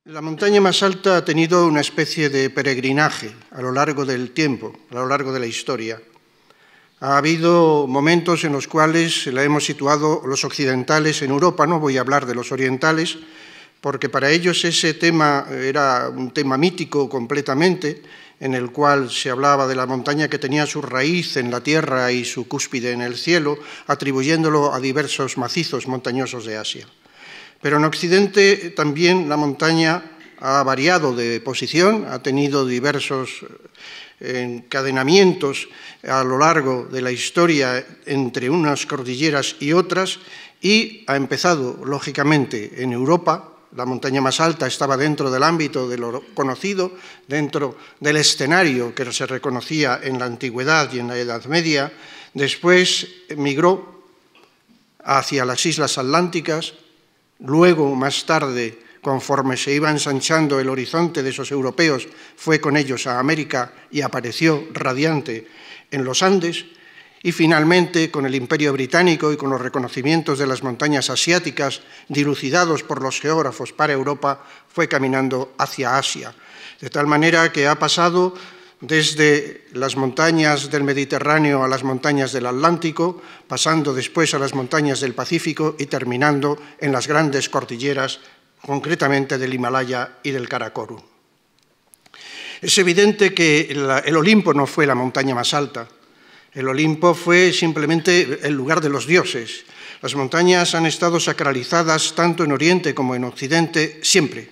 La montaña más alta ha tenido una especie de peregrinaje a lo largo del tiempo, a lo largo de la historia. Ha habido momentos en los cuales la hemos situado los occidentales en Europa, no voy a hablar de los orientales, porque para ellos ese tema era un tema mítico completamente, en el cual se hablaba de la montaña que tenía su raíz en la tierra y su cúspide en el cielo, atribuyéndolo a diversos macizos montañosos de Asia. Pero en Occidente también la montaña ha variado de posición, ha tenido diversos encadenamientos a lo largo de la historia entre unas cordilleras y otras, y ha empezado, lógicamente, en Europa. La montaña más alta estaba dentro del ámbito de lo conocido, dentro del escenario que se reconocía en la Antigüedad y en la Edad Media. Después migró hacia las islas atlánticas. Luego, más tarde, conforme se iba ensanchando el horizonte de esos europeos, fue con ellos a América y apareció radiante en los Andes. Y finalmente, con el Imperio Británico y con los reconocimientos de las montañas asiáticas, dilucidados por los geógrafos para Europa, fue caminando hacia Asia. De tal manera que ha pasado desde las montañas del Mediterráneo a las montañas del Atlántico, pasando después a las montañas del Pacífico y terminando en las grandes cordilleras, concretamente del Himalaya y del Karakorum. Es evidente que el Olimpo no fue la montaña más alta. El Olimpo fue simplemente el lugar de los dioses. Las montañas han estado sacralizadas tanto en Oriente como en Occidente siempre,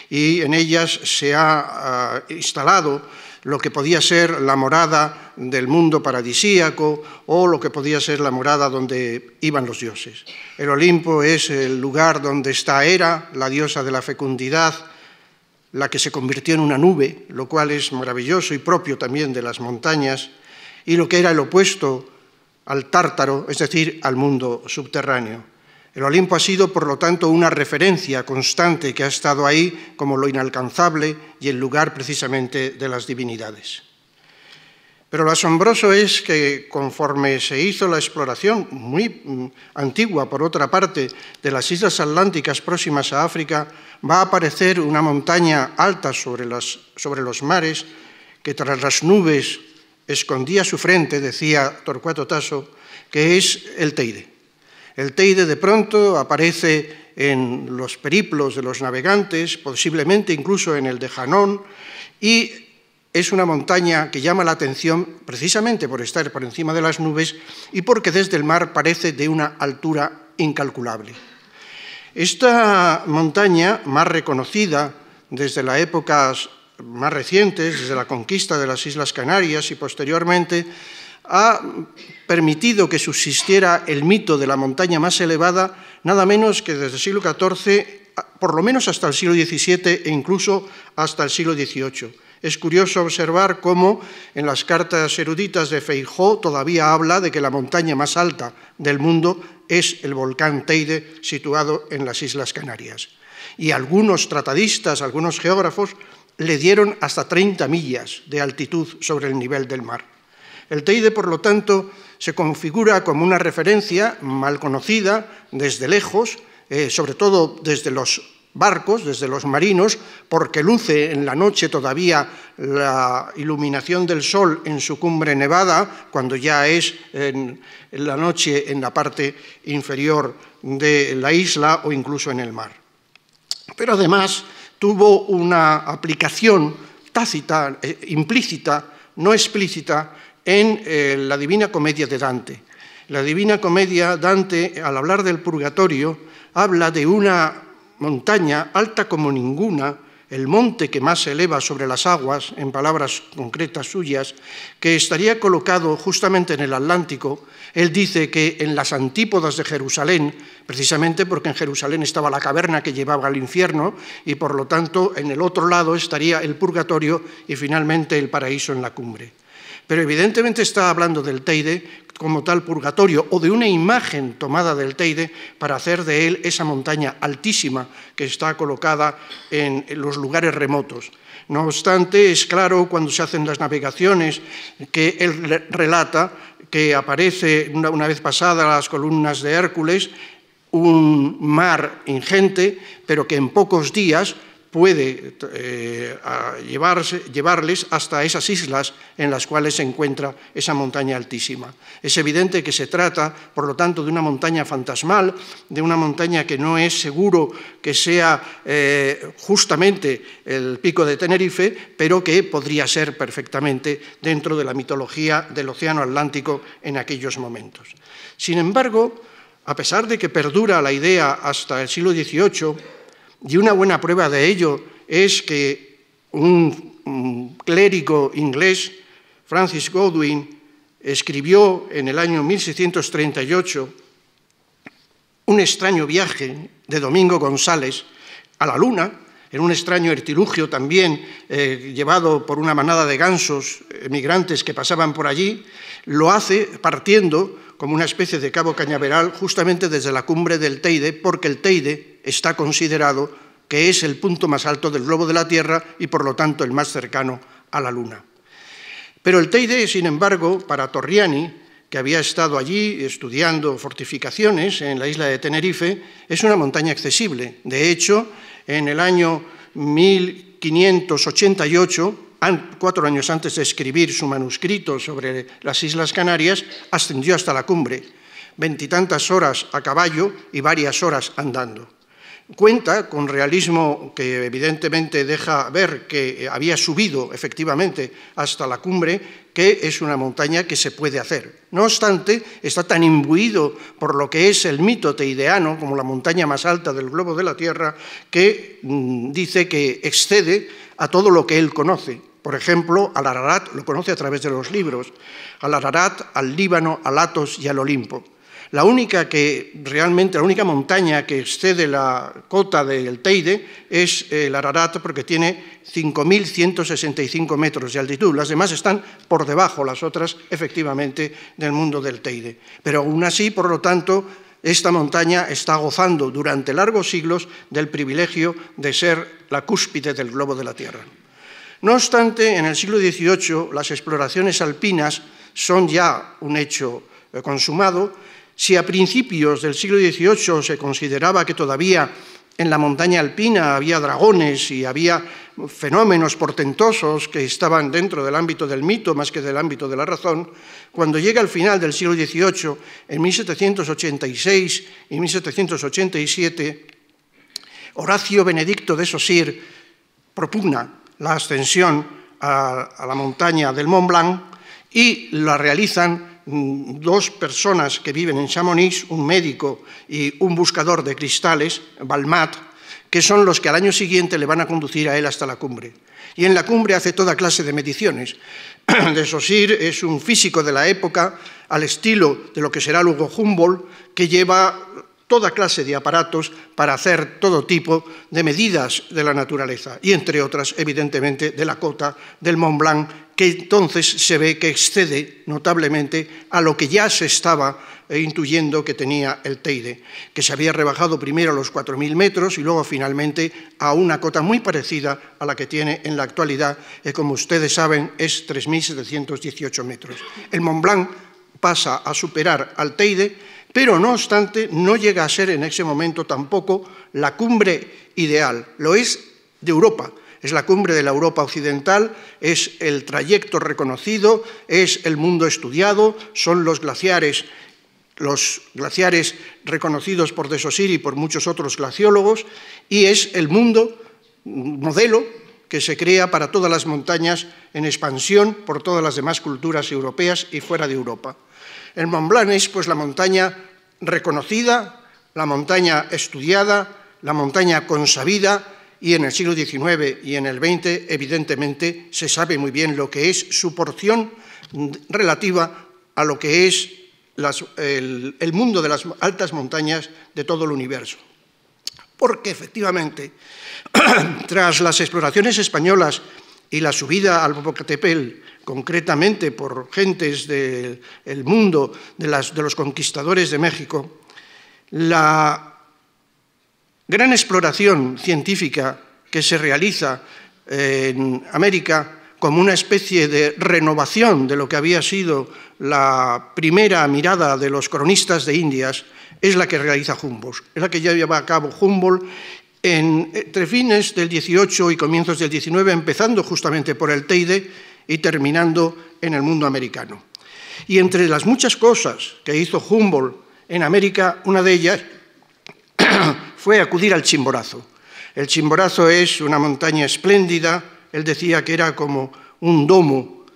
y en ellas se ha instalado lo que podía ser la morada del mundo paradisíaco o lo que podía ser la morada donde iban los dioses. El Olimpo es el lugar donde está Hera, la diosa de la fecundidad, la que se convirtió en una nube, lo cual es maravilloso y propio también de las montañas, y lo que era el opuesto al Tártaro, es decir, al mundo subterráneo. El Olimpo ha sido, por lo tanto, una referencia constante que ha estado ahí como lo inalcanzable y el lugar precisamente de las divinidades. Pero lo asombroso es que conforme se hizo la exploración, muy antigua por otra parte, de las islas atlánticas próximas a África, va a aparecer una montaña alta sobre los mares que tras las nubes escondía su frente, decía Torcuato Tasso, que es el Teide. El Teide de pronto aparece en los periplos de los navegantes, posiblemente incluso en el de Janón, y es una montaña que llama la atención precisamente por estar por encima de las nubes y porque desde el mar parece de una altura incalculable. Esta montaña, más reconocida desde las épocas más recientes, desde la conquista de las Islas Canarias y posteriormente, ha permitido que subsistiera el mito de la montaña más elevada, nada menos que desde el siglo XIV, por lo menos hasta el siglo XVII e incluso hasta el siglo XVIII. Es curioso observar cómo en las cartas eruditas de Feijóo todavía habla de que la montaña más alta del mundo es el volcán Teide, situado en las Islas Canarias. Y algunos tratadistas, algunos geógrafos, le dieron hasta 30 millas de altitud sobre el nivel del mar. El Teide, por lo tanto, se configura como una referencia mal conocida desde lejos, sobre todo desde los barcos, desde los marinos, porque luce en la noche todavía la iluminación del sol en su cumbre nevada, cuando ya es en la noche en la parte inferior de la isla o incluso en el mar. Pero además tuvo una aplicación tácita, implícita, no explícita, en la Divina Comedia de Dante. La Divina Comedia, Dante, al hablar del purgatorio, habla de una montaña alta como ninguna, el monte que más se eleva sobre las aguas, en palabras concretas suyas, que estaría colocado justamente en el Atlántico. Él dice que en las antípodas de Jerusalén, precisamente porque en Jerusalén estaba la caverna que llevaba al infierno, y por lo tanto en el otro lado estaría el purgatorio y finalmente el paraíso en la cumbre. Pero evidentemente está hablando del Teide como tal purgatorio o de una imagen tomada del Teide para hacer de él esa montaña altísima que está colocada en los lugares remotos. No obstante, es claro cuando se hacen las navegaciones que él relata que aparece una vez pasadas las columnas de Hércules un mar ingente, pero que en pocos días puede llevarles hasta esas islas en las cuales se encuentra esa montaña altísima. Es evidente que se trata, por lo tanto, de una montaña fantasmal, de una montaña que no es seguro que sea justamente el pico de Tenerife, pero que podría ser perfectamente dentro de la mitología del Océano Atlántico en aquellos momentos. Sin embargo, a pesar de que perdura la idea hasta el siglo XVIII, y una buena prueba de ello es que un clérigo inglés, Francis Godwin, escribió en el año 1638 un extraño viaje de Domingo González a la Luna, en un extraño artilugio también llevado por una manada de gansos emigrantes que pasaban por allí, lo hace partiendo como una especie de cabo cañaveral justamente desde la cumbre del Teide, porque el Teide está considerado que es el punto más alto del globo de la Tierra y por lo tanto el más cercano a la Luna. Pero el Teide, sin embargo, para Torriani, que había estado allí estudiando fortificaciones en la isla de Tenerife, es una montaña accesible. De hecho, en el año 1588, 4 años antes de escribir su manuscrito sobre las Islas Canarias, ascendió hasta la cumbre, 20 y tantas horas a caballo y varias horas andando. Cuenta con realismo que evidentemente deja ver que había subido efectivamente hasta la cumbre, que es una montaña que se puede hacer. No obstante, está tan imbuido por lo que es el mito teideano, como la montaña más alta del globo de la Tierra, que dice que excede a todo lo que él conoce. Por ejemplo, al Ararat lo conoce a través de los libros, al Ararat, al Líbano, al Athos y al Olimpo. La única montaña que excede la cota del Teide es el Ararat, porque tiene 5.165 metros de altitud. Las demás están por debajo, las otras efectivamente del mundo del Teide. Pero aún así, por lo tanto, esta montaña está gozando durante largos siglos del privilegio de ser la cúspide del globo de la Tierra. No obstante, en el siglo XVIII las exploraciones alpinas son ya un hecho consumado. Si a principios del siglo XVIII se consideraba que todavía en la montaña alpina había dragones y había fenómenos portentosos que estaban dentro del ámbito del mito más que del ámbito de la razón, cuando llega al final del siglo XVIII, en 1786 y 1787, Horacio Benedicto de Saussure propugna la ascensión a la montaña del Mont Blanc y la realizan 2 personas que viven en Chamonix, un médico y un buscador de cristales, Balmat, que son los que al año siguiente le van a conducir a él hasta la cumbre. Y en la cumbre hace toda clase de mediciones. De Saussure es un físico de la época, al estilo de lo que será luego Humboldt, que lleva toda clase de aparatos para hacer todo tipo de medidas de la naturaleza, y entre otras, evidentemente, de la cota del Mont Blanc, que entonces se ve que excede notablemente a lo que ya se estaba intuyendo que tenía el Teide, que se había rebajado primero a los 4.000 metros y luego finalmente a una cota muy parecida a la que tiene en la actualidad, que como ustedes saben es 3.718 metros. El Mont Blanc pasa a superar al Teide, pero no obstante no llega a ser en ese momento tampoco la cumbre ideal, lo es de Europa. Es la cumbre de la Europa occidental, es el trayecto reconocido, es el mundo estudiado, son los glaciares reconocidos por de Saussure y por muchos otros glaciólogos, y es el mundo modelo que se crea para todas las montañas en expansión por todas las demás culturas europeas y fuera de Europa. El Mont Blanc es pues la montaña reconocida, la montaña estudiada, la montaña consabida, y en el siglo XIX y en el XX, evidentemente, se sabe muy bien lo que es su porción relativa a lo que es el mundo de las altas montañas de todo el universo. Porque, efectivamente, tras las exploraciones españolas y la subida al Popocatépetl, concretamente por gentes del mundo de los conquistadores de México, la gran exploración científica que se realiza en América como una especie de renovación de lo que había sido la primera mirada de los cronistas de Indias es la que realiza Humboldt, es la que ya lleva a cabo Humboldt entre fines del 18 y comienzos del 19, empezando justamente por el Teide y terminando en el mundo americano. Y entre las muchas cosas que hizo Humboldt en América, una de ellas fue acudir al Chimborazo. El Chimborazo es una montaña espléndida. Él decía que era como un domo,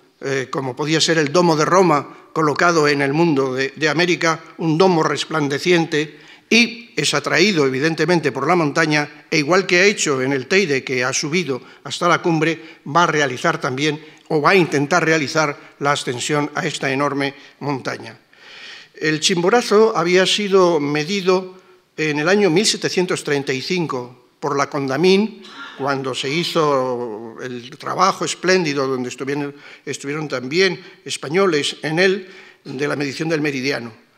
como podía ser el domo de Roma, colocado en el mundo de América, un domo resplandeciente, y es atraído evidentemente por la montaña, e igual que ha hecho en el Teide, que ha subido hasta la cumbre, va a realizar también, o va a intentar realizar, la ascensión a esta enorme montaña. El Chimborazo había sido medido en el año 1735 por la Condamine, cuando se hizo el trabajo espléndido, donde estuvieron también españoles en él, de la medición del meridiano.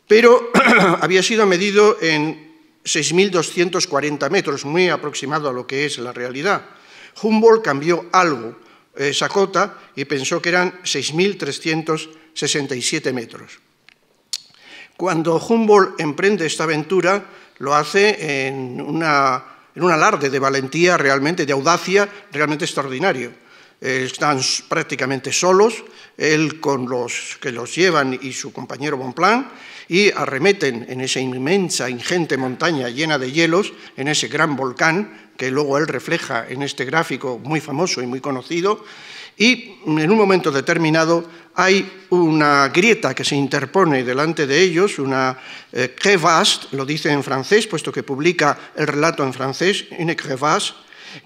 Pero había sido medido en 6.240 metros, muy aproximado a lo que es la realidad. Humboldt cambió algo esa cota y pensó que eran 6.367 metros. Cuando Humboldt emprende esta aventura, lo hace en un alarde de valentía realmente, de audacia realmente extraordinario. Están prácticamente solos, él con los que los llevan y su compañero Bonpland, y arremeten en esa inmensa, ingente montaña llena de hielos, en ese gran volcán, que luego él refleja en este gráfico muy famoso y muy conocido, y en un momento determinado hay una grieta que se interpone delante de ellos, una crevasse, lo dice en francés, puesto que publica el relato en francés, una crevasse,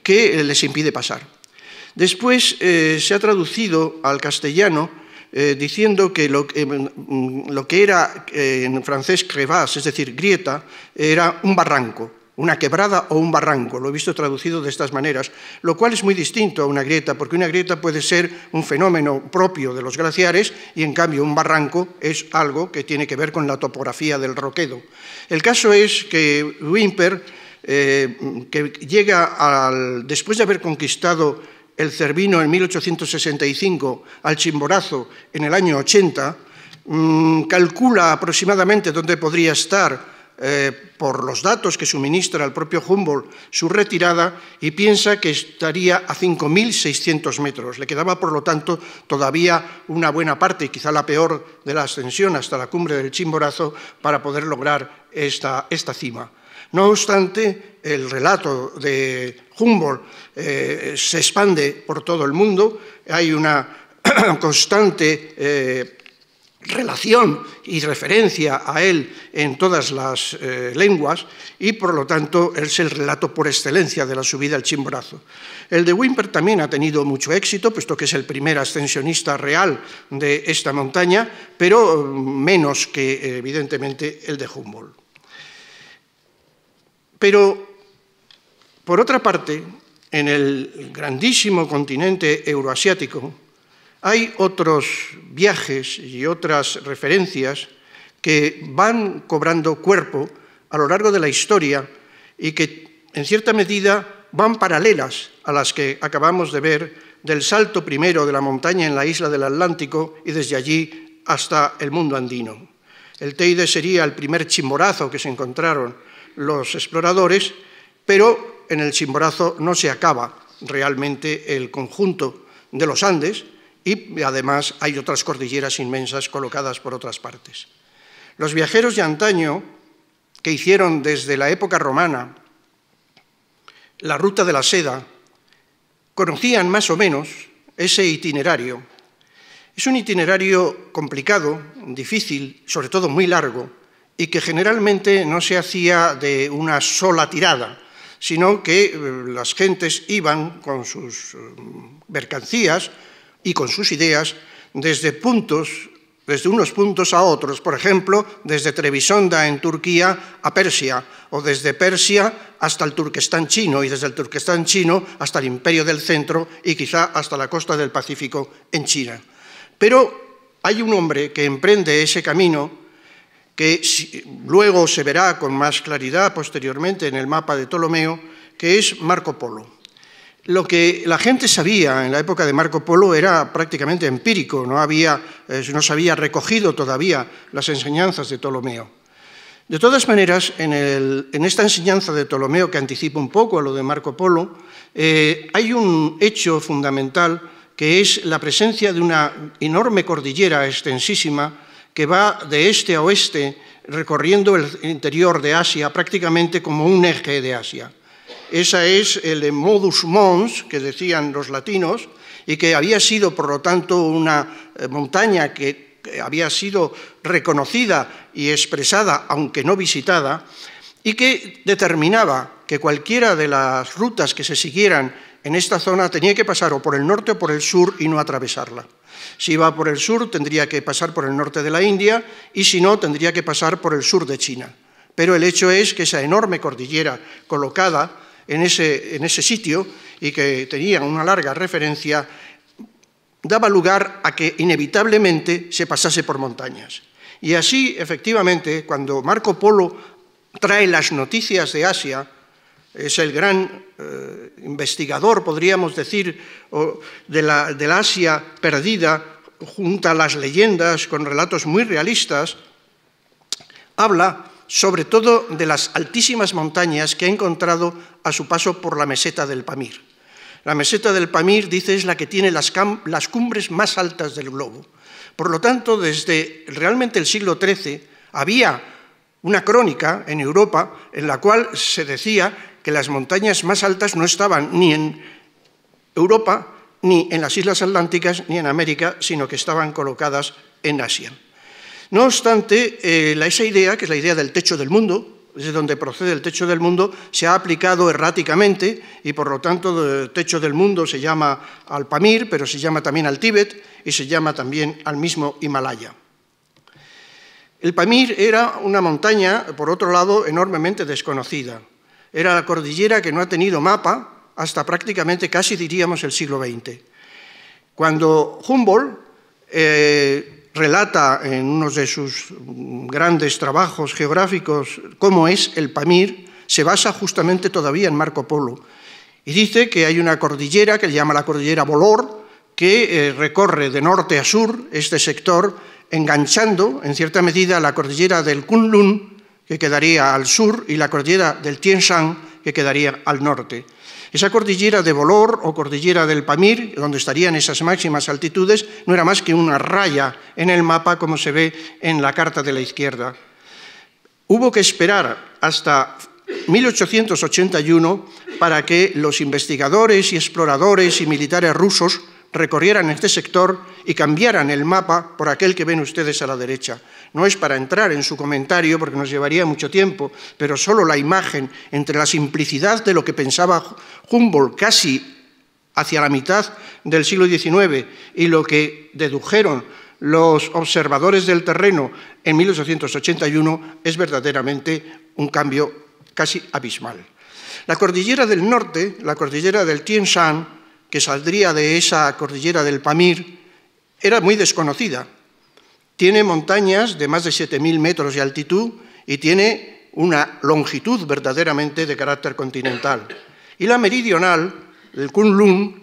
que les impide pasar. Después se ha traducido al castellano diciendo que lo que era en francés crevasse, es decir, grieta, era un barranco, una quebrada o un barranco. Lo he visto traducido de estas maneras, lo cual es muy distinto a una grieta, porque una grieta puede ser un fenómeno propio de los glaciares y, en cambio, un barranco es algo que tiene que ver con la topografía del roquedo. El caso es que Whymper, que llega después de haber conquistado el Cervino en 1865 al Chimborazo en el año 80, calcula aproximadamente dónde podría estar, por los datos que suministra el propio Humboldt, su retirada, y piensa que estaría a 5.600 metros. Le quedaba, por lo tanto, todavía una buena parte, quizá la peor, de la ascensión hasta la cumbre del Chimborazo para poder lograr esta cima. No obstante, el relato de Humboldt se expande por todo el mundo, hay una constante relación y referencia a él en todas las lenguas, y por lo tanto es el relato por excelencia de la subida al Chimborazo. El de Whymper también ha tenido mucho éxito, puesto que es el primer ascensionista real de esta montaña, pero menos que evidentemente el de Humboldt. Pero, por otra parte, en el grandísimo continente euroasiático hay otros viajes y otras referencias que van cobrando cuerpo a lo largo de la historia y que, en cierta medida, van paralelas a las que acabamos de ver del salto primero de la montaña en la isla del Atlántico y desde allí hasta el mundo andino. El Teide sería el primer Chimborazo que se encontraron los exploradores, pero en el Chimborazo no se acaba realmente el conjunto de los Andes, y además hay otras cordilleras inmensas colocadas por otras partes. Los viajeros de antaño, que hicieron desde la época romana la ruta de la seda, conocían más o menos ese itinerario. Es un itinerario complicado, difícil, sobre todo muy largo, y que generalmente no se hacía de una sola tirada, sino que las gentes iban con sus mercancías y con sus ideas desde unos puntos a otros, por ejemplo, desde Trebisonda en Turquía a Persia, o desde Persia hasta el Turquestán chino, y desde el Turquestán chino hasta el Imperio del Centro y quizá hasta la costa del Pacífico en China. Pero hay un hombre que emprende ese camino, que luego se verá con más claridad posteriormente en el mapa de Ptolomeo, que es Marco Polo. Lo que la gente sabía en la época de Marco Polo era prácticamente empírico, no se había recogido todavía las enseñanzas de Ptolomeo. De todas maneras, en esta enseñanza de Ptolomeo, que anticipa un poco a lo de Marco Polo, hay un hecho fundamental que es la presencia de una enorme cordillera extensísima que va de este a oeste, recorriendo el interior de Asia prácticamente como un eje de Asia. Esa es el modus mons, que decían los latinos, y que había sido, por lo tanto, una montaña que había sido reconocida y expresada, aunque no visitada, y que determinaba que cualquiera de las rutas que se siguieran en esta zona tenía que pasar o por el norte o por el sur y no atravesarla. Si iba por el sur, tendría que pasar por el norte de la India, y si no, tendría que pasar por el sur de China. Pero el hecho es que esa enorme cordillera colocada en ese sitio y que tenía una larga referencia, daba lugar a que inevitablemente se pasase por montañas. Y así, efectivamente, cuando Marco Polo trae las noticias de Asia, es el gran investigador, podríamos decir, de la Asia perdida, junta las leyendas con relatos muy realistas, habla sobre todo de las altísimas montañas que ha encontrado a su paso por la meseta del Pamir. La meseta del Pamir, dice, es la que tiene las cumbres más altas del globo. Por lo tanto, desde realmente el siglo XIII había una crónica en Europa en la cual se decía que las montañas más altas no estaban ni en Europa, ni en las Islas Atlánticas, ni en América, sino que estaban colocadas en Asia. No obstante, esa idea, que es la idea del techo del mundo, desde donde procede el techo del mundo, se ha aplicado erráticamente y por lo tanto el techo del mundo se llama al Pamir, pero se llama también al Tíbet y se llama también al mismo Himalaya. El Pamir era una montaña, por otro lado, enormemente desconocida. Era la cordillera que no ha tenido mapa hasta prácticamente casi diríamos el siglo XX. Cuando Humboldt relata en uno de sus grandes trabajos geográficos cómo es el Pamir, se basa justamente todavía en Marco Polo. Y dice que hay una cordillera que le llama la cordillera Volor, que recorre de norte a sur este sector, enganchando en cierta medida la cordillera del Kunlun, que quedaría al sur, y la cordillera del Tien Shan, que quedaría al norte. Esa cordillera de Volor o cordillera del Pamir, donde estarían esas máximas altitudes, no era más que una raya en el mapa, como se ve en la carta de la izquierda. Hubo que esperar hasta 1881 para que los investigadores y exploradores y militares rusos recorrieran este sector y cambiaran el mapa por aquel que ven ustedes a la derecha. No es para entrar en su comentario porque nos llevaría mucho tiempo, pero solo la imagen entre la simplicidad de lo que pensaba Humboldt casi hacia la mitad del siglo XIX y lo que dedujeron los observadores del terreno en 1881 es verdaderamente un cambio casi abismal. La cordillera del norte, la cordillera del Tien Shan, que saldría de esa cordillera del Pamir, era muy desconocida. Tiene montañas de más de 7.000 metros de altitud y tiene una longitud verdaderamente de carácter continental. Y la meridional, el Kunlun,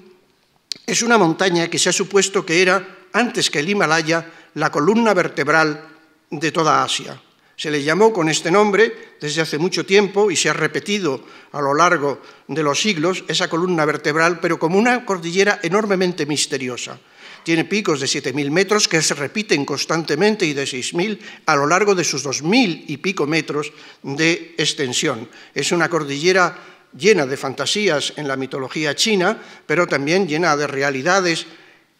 es una montaña que se ha supuesto que era, antes que el Himalaya, la columna vertebral de toda Asia. Se le llamó con este nombre desde hace mucho tiempo y se ha repetido a lo largo de los siglos esa columna vertebral, pero como una cordillera enormemente misteriosa. Tiene picos de 7.000 metros que se repiten constantemente y de 6.000 a lo largo de sus 2.000 y pico metros de extensión. Es una cordillera llena de fantasías en la mitología china, pero también llena de realidades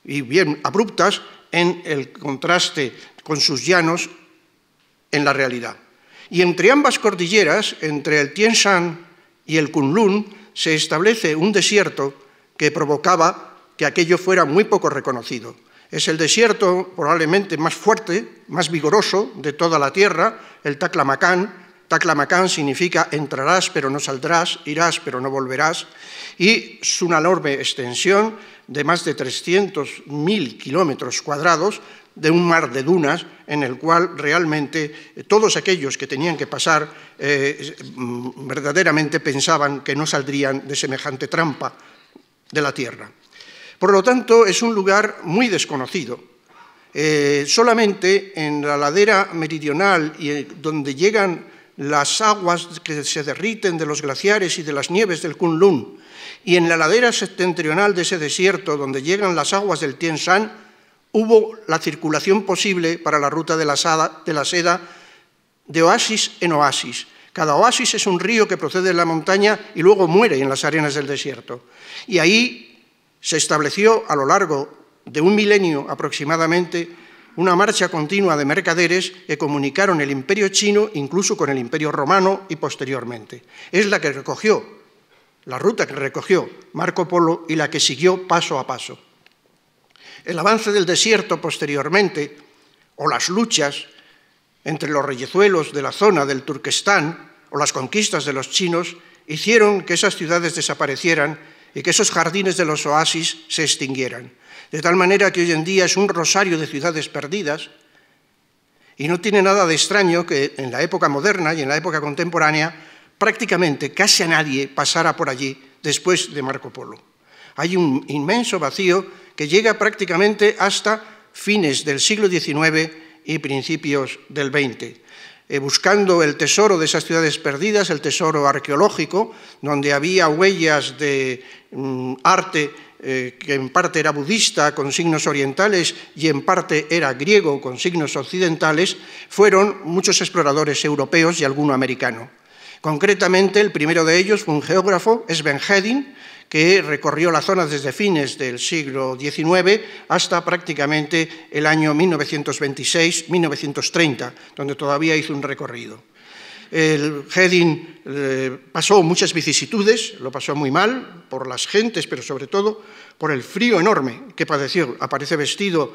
y bien abruptas en el contraste con sus llanos en la realidad. Y entre ambas cordilleras, entre el Tien Shan y el Kunlun, se establece un desierto que provocaba que aquello fuera muy poco reconocido. Es el desierto probablemente más fuerte, más vigoroso de toda la tierra, el Taklamakan. Taklamakan significa entrarás pero no saldrás, irás pero no volverás, y es una enorme extensión de más de 300.000 kilómetros cuadrados, de un mar de dunas en el cual realmente todos aquellos que tenían que pasar verdaderamente pensaban que no saldrían de semejante trampa de la tierra. Por lo tanto, es un lugar muy desconocido. Solamente en la ladera meridional y donde llegan las aguas que se derriten de los glaciares y de las nieves del Kunlun, y en la ladera septentrional de ese desierto, donde llegan las aguas del Tien Shan, hubo la circulación posible para la ruta de la seda de oasis en oasis. Cada oasis es un río que procede de la montaña y luego muere en las arenas del desierto. Y ahí se estableció a lo largo de un milenio aproximadamente una marcha continua de mercaderes que comunicaron el imperio chino incluso con el imperio romano y posteriormente. Es la que recogió, la ruta que recogió Marco Polo y la que siguió paso a paso. El avance del desierto posteriormente, o las luchas entre los reyezuelos de la zona del Turquestán o las conquistas de los chinos, hicieron que esas ciudades desaparecieran y que esos jardines de los oasis se extinguieran. De tal manera que hoy en día es un rosario de ciudades perdidas y no tiene nada de extraño que en la época moderna y en la época contemporánea prácticamente casi a nadie pasara por allí después de Marco Polo. Hay un inmenso vacío que llega prácticamente hasta fines del siglo XIX y principios del XX. Buscando el tesoro de esas ciudades perdidas, el tesoro arqueológico, donde había huellas de arte que en parte era budista con signos orientales y en parte era griego con signos occidentales, fueron muchos exploradores europeos y alguno americano. Concretamente, el primero de ellos fue un geógrafo, Sven Hedin, que recorrió la zona desde fines del siglo XIX hasta prácticamente el año 1926-1930, donde todavía hizo un recorrido. El Hedin pasó muchas vicisitudes, lo pasó muy mal por las gentes, pero sobre todo por el frío enorme que padeció. Aparece vestido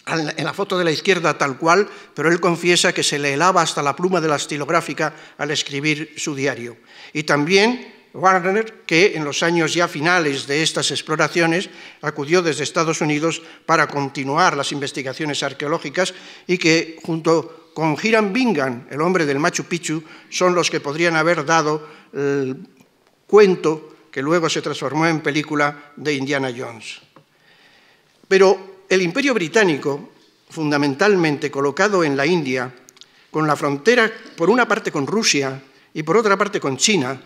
en la foto de la izquierda tal cual, pero él confiesa que se le helaba hasta la pluma de la estilográfica al escribir su diario. Y también Warner, que en los años ya finales de estas exploraciones acudió desde Estados Unidos para continuar las investigaciones arqueológicas y que junto con Hiram Bingham, el hombre del Machu Picchu, son los que podrían haber dado el cuento que luego se transformó en película de Indiana Jones. Pero el Imperio Británico, fundamentalmente colocado en la India, con la frontera por una parte con Rusia y por otra parte con China,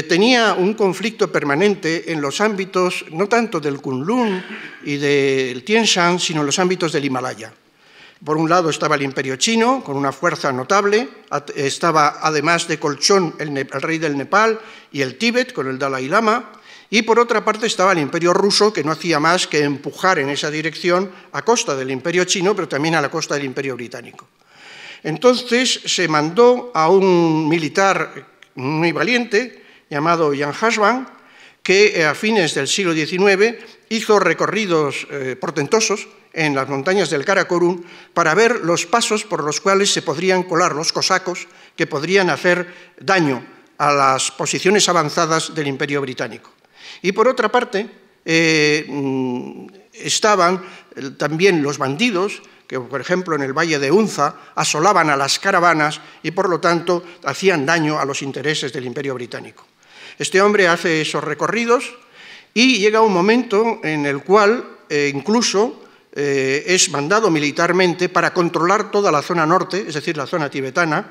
tenía un conflicto permanente en los ámbitos, no tanto del Kunlun y del Tien Shan, sino en los ámbitos del Himalaya. Por un lado estaba el Imperio Chino, con una fuerza notable, estaba además de colchón el rey del Nepal y el Tíbet, con el Dalai Lama, y por otra parte estaba el Imperio Ruso, que no hacía más que empujar en esa dirección a costa del Imperio Chino, pero también a la costa del Imperio Británico. Entonces se mandó a un militar muy valiente, llamado Jan Husband, que a fines del siglo XIX hizo recorridos portentosos en las montañas del Karakorum para ver los pasos por los cuales se podrían colar los cosacos que podrían hacer daño a las posiciones avanzadas del Imperio Británico. Y por otra parte, estaban también los bandidos, que por ejemplo en el Valle de Hunza asolaban a las caravanas y por lo tanto hacían daño a los intereses del Imperio Británico. Este hombre hace esos recorridos y llega un momento en el cual incluso es mandado militarmente para controlar toda la zona norte, es decir, la zona tibetana,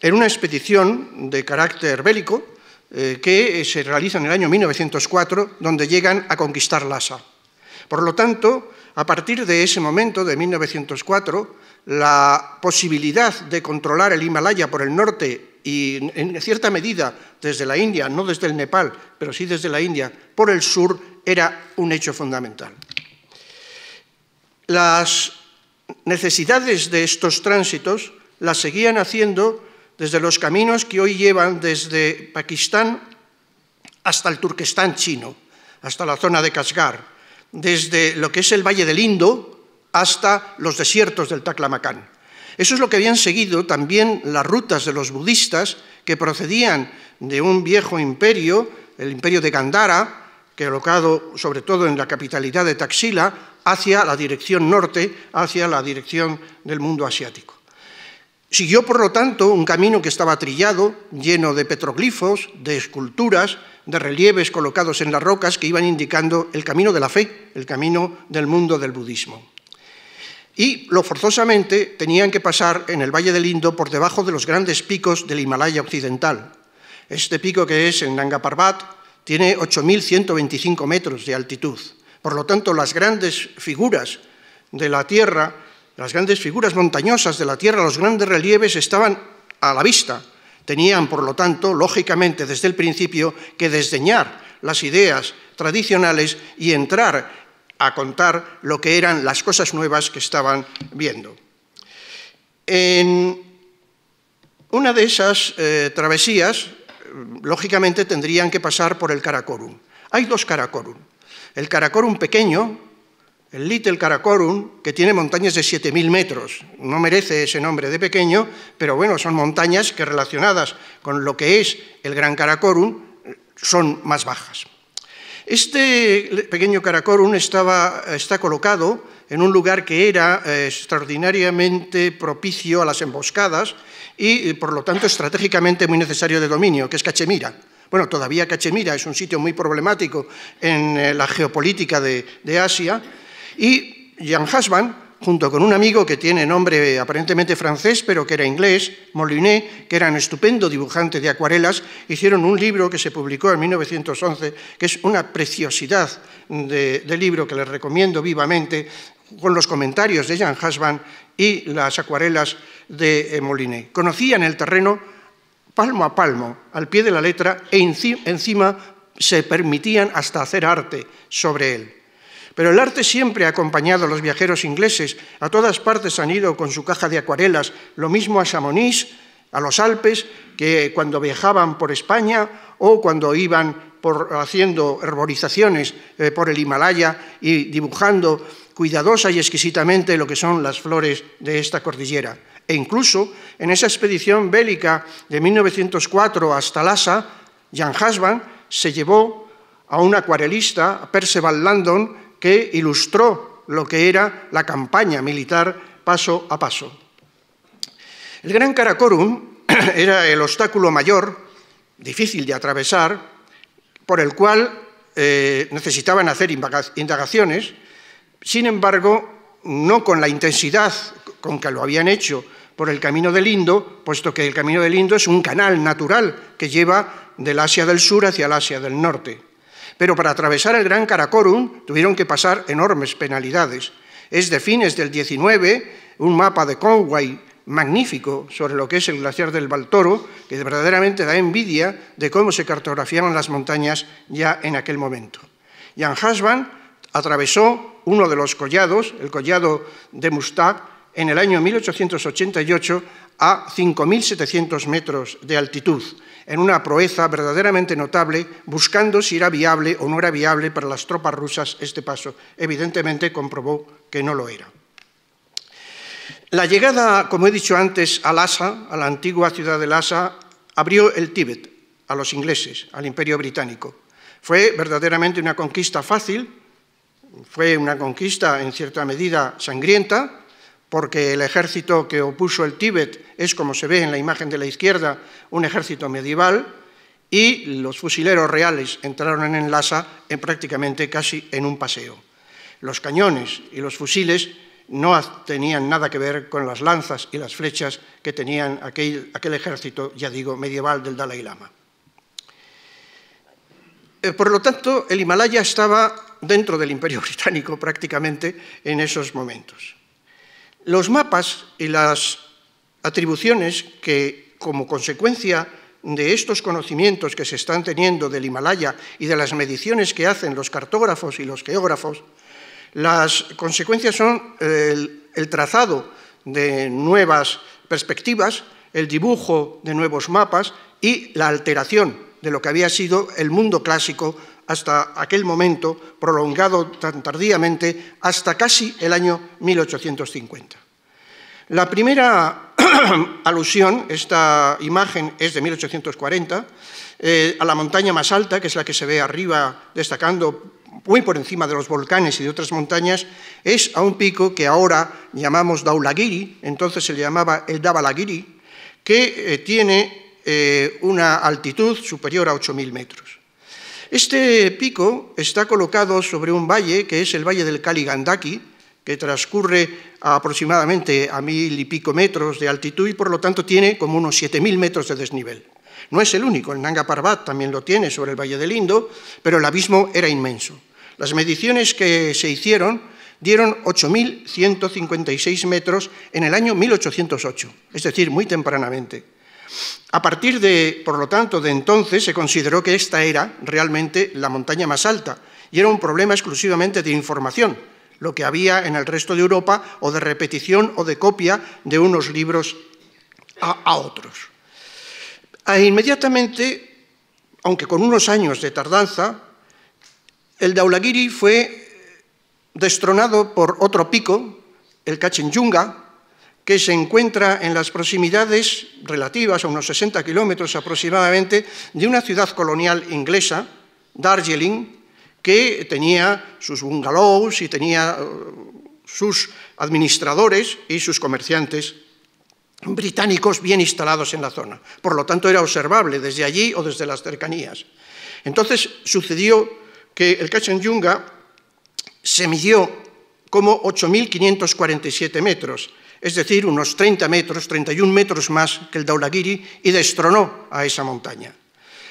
en una expedición de carácter bélico que se realiza en el año 1904, donde llegan a conquistar Lhasa. Por lo tanto, a partir de ese momento, de 1904, la posibilidad de controlar el Himalaya por el norte y, en cierta medida, desde la India, no desde el Nepal, pero sí desde la India, por el sur, era un hecho fundamental. Las necesidades de estos tránsitos las seguían haciendo desde los caminos que hoy llevan desde Pakistán hasta el Turquestán chino, hasta la zona de Kashgar, desde lo que es el Valle del Indo hasta los desiertos del Taklamakan. Eso es lo que habían seguido también las rutas de los budistas que procedían de un viejo imperio, el imperio de Gandhara, que colocado sobre todo en la capitalidad de Taxila, hacia la dirección norte, hacia la dirección del mundo asiático. Siguió, por lo tanto, un camino que estaba trillado, lleno de petroglifos, de esculturas, de relieves colocados en las rocas que iban indicando el camino de la fe, el camino del mundo del budismo. y forzosamente tenían que pasar en el Valle del Indo por debajo de los grandes picos del Himalaya occidental. Este pico, que es en Nanga Parbat, tiene 8.125 metros de altitud. Por lo tanto, las grandes figuras de la Tierra, las grandes figuras montañosas de la Tierra, los grandes relieves estaban a la vista. Tenían, por lo tanto, lógicamente, desde el principio, que desdeñar las ideas tradicionales y entrar a contar lo que eran las cosas nuevas que estaban viendo. En una de esas travesías, lógicamente, tendrían que pasar por el Karakorum. Hay dos Karakorum. El Karakorum pequeño, el Little Karakorum, que tiene montañas de 7.000 metros. No merece ese nombre de pequeño, pero bueno, son montañas que relacionadas con lo que es el Gran Karakorum son más bajas. Este pequeño Karakorum está colocado en un lugar que era extraordinariamente propicio a las emboscadas y, por lo tanto, estratégicamente muy necesario de dominio, que es Cachemira. Bueno, todavía Cachemira es un sitio muy problemático en la geopolítica de Asia, y Jan Husband, junto con un amigo que tiene nombre aparentemente francés, pero que era inglés, Molinet, que era un estupendo dibujante de acuarelas, hicieron un libro que se publicó en 1911, que es una preciosidad de libro que les recomiendo vivamente, con los comentarios de Jan Husband y las acuarelas de Molinet. Conocían el terreno palmo a palmo, al pie de la letra, e encima se permitían hasta hacer arte sobre él. Pero el arte siempre ha acompañado a los viajeros ingleses. A todas partes han ido con su caja de acuarelas, lo mismo a Chamonix, a los Alpes, que cuando viajaban por España o cuando iban haciendo herborizaciones por el Himalaya y dibujando cuidadosa y exquisitamente lo que son las flores de esta cordillera. E incluso en esa expedición bélica de 1904 hasta Lhasa, Jan Husband se llevó a un acuarelista, a Percival Landon, que ilustró lo que era la campaña militar paso a paso. El Gran Karakorum era el obstáculo mayor, difícil de atravesar, por el cual necesitaban hacer indagaciones, sin embargo, no con la intensidad con que lo habían hecho por el Camino del Indo, puesto que el Camino del Indo es un canal natural que lleva del Asia del Sur hacia el Asia del Norte. Pero para atravesar el Gran Karakorum tuvieron que pasar enormes penalidades. Es de fines del 19, un mapa de Conway magnífico sobre lo que es el glaciar del Baltoro, que verdaderamente da envidia de cómo se cartografiaron las montañas ya en aquel momento. Jan Husband atravesó uno de los collados, el collado de Mustag, en el año 1888 a 5.700 metros de altitud, en una proeza verdaderamente notable, buscando si era viable o no era viable para las tropas rusas este paso. Evidentemente comprobó que no lo era. La llegada, como he dicho antes, a Lhasa, a la antigua ciudad de Lhasa, abrió el Tíbet a los ingleses, al Imperio Británico. Fue verdaderamente una conquista fácil, fue una conquista en cierta medida sangrienta, porque el ejército que opuso el Tíbet es, como se ve en la imagen de la izquierda, un ejército medieval, y los fusileros reales entraron en Lhasa prácticamente casi en un paseo. Los cañones y los fusiles no tenían nada que ver con las lanzas y las flechas que tenían aquel ejército, ya digo, medieval del Dalai Lama. Por lo tanto, el Himalaya estaba dentro del Imperio Británico prácticamente en esos momentos. Los mapas y las atribuciones que, como consecuencia de estos conocimientos que se están teniendo del Himalaya y de las mediciones que hacen los cartógrafos y los geógrafos, las consecuencias son el trazado de nuevas perspectivas, el dibujo de nuevos mapas y la alteración de lo que había sido el mundo clásico hasta aquel momento, prolongado tan tardíamente hasta casi el año 1850. La primera alusión, esta imagen es de 1840, a la montaña más alta, que es la que se ve arriba destacando muy por encima de los volcanes y de otras montañas, es a un pico que ahora llamamos Dhaulagiri, entonces se le llamaba el Dhaulagiri, que tiene una altitud superior a 8.000 metros. Este pico está colocado sobre un valle, que es el valle del Kali Gandaki, que transcurre aproximadamente a 1000 y pico metros de altitud y por lo tanto tiene como unos 7000 metros de desnivel. No es el único, el Nanga Parbat también lo tiene sobre el Valle del Indo, pero el abismo era inmenso. Las mediciones que se hicieron dieron 8156 metros en el año 1808, es decir, muy tempranamente. A partir de, por lo tanto, de entonces se consideró que esta era realmente la montaña más alta y era un problema exclusivamente de información, lo que había en el resto de Europa, o de repetición o de copia de unos libros a otros. Inmediatamente, aunque con unos años de tardanza, el Dhaulagiri fue destronado por otro pico, el Kanchenjunga, que se encuentra en las proximidades relativas, a unos 60 kilómetros aproximadamente, de una ciudad colonial inglesa, Darjeeling, que tenía sus bungalows y tenía sus administradores y sus comerciantes británicos bien instalados en la zona. Por lo tanto, era observable desde allí o desde las cercanías. Entonces, sucedió que el Kanchenjunga se midió como 8.547 metros, es decir, unos 30 metros, 31 metros más que el Dhaulagiri, y destronó a esa montaña.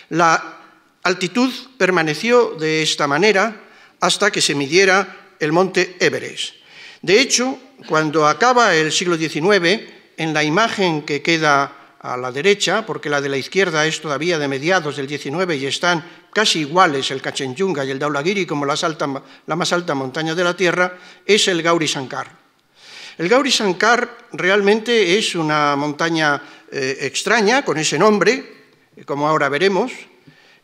La altitud permaneció de esta manera hasta que se midiera el monte Everest. De hecho, cuando acaba el siglo XIX, en la imagen que queda a la derecha, porque la de la izquierda es todavía de mediados del XIX y están casi iguales el Kanchenjunga y el Dhaulagiri como la más alta montaña de la Tierra, es el Gauri Sankar. El Gauri Sankar realmente es una montaña extraña, con ese nombre, como ahora veremos.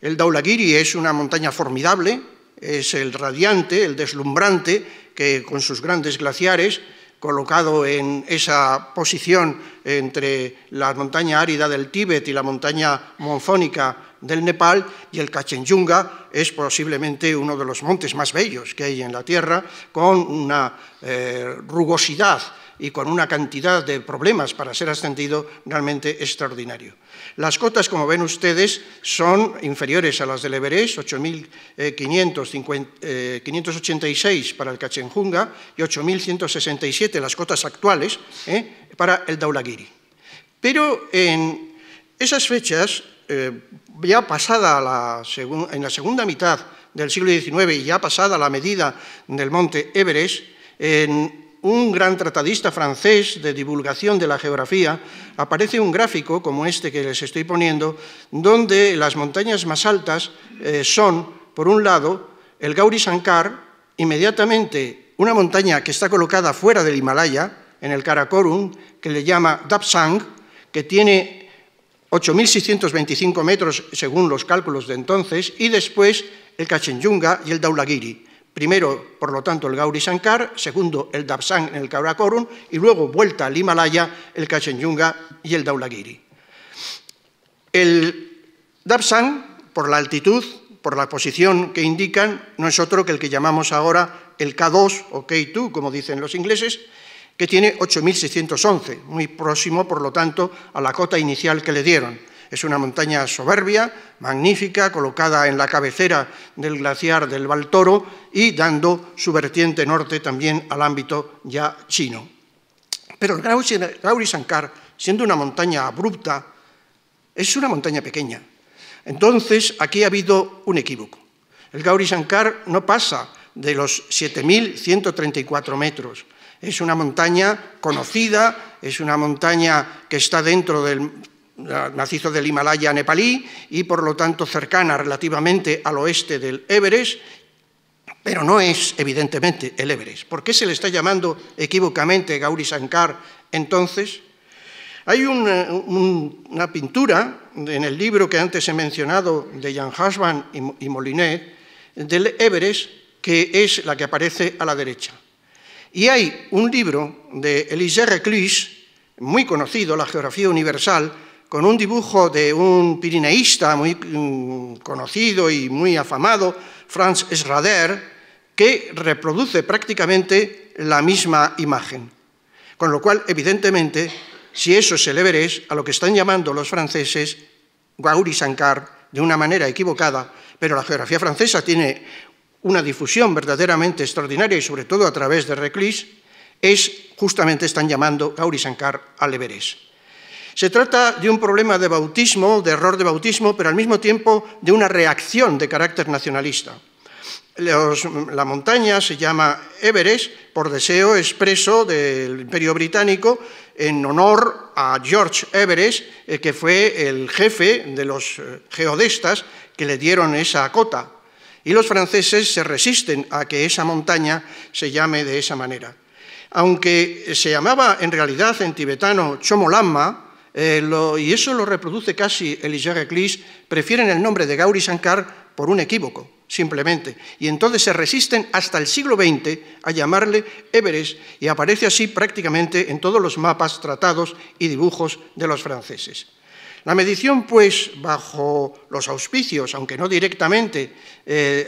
El Dhaulagiri es una montaña formidable, es el radiante, el deslumbrante, que con sus grandes glaciares, colocado en esa posición entre la montaña árida del Tíbet y la montaña monzónica del Nepal, y el Kanchenjunga es posiblemente uno de los montes más bellos que hay en la Tierra, con una rugosidad y con una cantidad de problemas para ser ascendido realmente extraordinario. Las cotas, como ven ustedes, son inferiores a las del Everest, 8.586 para el Kanchenjunga y 8.167 las cotas actuales para el Dhaulagiri. Pero en esas fechas, ya pasada en la segunda mitad del siglo XIX y ya pasada la medida del monte Everest, un gran tratadista francés de divulgación de la geografía, aparece un gráfico como este que les estoy poniendo, donde las montañas más altas son, por un lado, el Gauri Sankar, inmediatamente una montaña que está colocada fuera del Himalaya, en el Karakorum, que le llama Dapsang, que tiene 8.625 metros según los cálculos de entonces, y después el Kanchenjunga y el Dhaulagiri. Primero, por lo tanto, el Gauri Sankar, segundo, el Dapsang en el Karakorum, y luego, vuelta al Himalaya, el Kanchenjunga y el Dhaulagiri. El Dapsang, por la altitud, por la posición que indican, no es otro que el que llamamos ahora el K2 o K2, como dicen los ingleses, que tiene 8.611, muy próximo, por lo tanto, a la cota inicial que le dieron. Es una montaña soberbia, magnífica, colocada en la cabecera del glaciar del Baltoro y dando su vertiente norte también al ámbito ya chino. Pero el Gauri Sankar, siendo una montaña abrupta, es una montaña pequeña. Entonces, aquí ha habido un equívoco. El Gauri Sankar no pasa de los 7.134 metros. Es una montaña conocida, es una montaña que está dentro del macizo del Himalaya nepalí y por lo tanto cercana relativamente al oeste del Everest, pero no es evidentemente el Everest. ¿Por qué se le está llamando equívocamente Gauri Sankar entonces? Hay una pintura en el libro que antes he mencionado de Jan Husband y Molinet del Everest, que es la que aparece a la derecha. Y hay un libro de Élisée Reclus, muy conocido, La geografía universal, con un dibujo de un pirineísta muy conocido y muy afamado, Franz Schrader, que reproduce prácticamente la misma imagen. Con lo cual, evidentemente, si eso es el Everest, a lo que están llamando los franceses Gauri Sankar de una manera equivocada, pero la geografía francesa tiene una difusión verdaderamente extraordinaria y sobre todo a través de Reclus, justamente están llamando Gaurisankar al Everest. Se trata de un problema de bautismo, de error de bautismo, pero al mismo tiempo de una reacción de carácter nacionalista. La montaña se llama Everest por deseo expreso del Imperio Británico en honor a George Everest, que fue el jefe de los geodestas que le dieron esa cota. Y los franceses se resisten a que esa montaña se llame de esa manera. Aunque se llamaba en realidad en tibetano Chomolangma, y eso lo reproduce casi Elisha Reclus, prefieren el nombre de Gaurisankar por un equívoco, simplemente. Y entonces se resisten hasta el siglo XX a llamarle Everest y aparece así prácticamente en todos los mapas, tratados y dibujos de los franceses. La medición, pues, bajo los auspicios, aunque no directamente,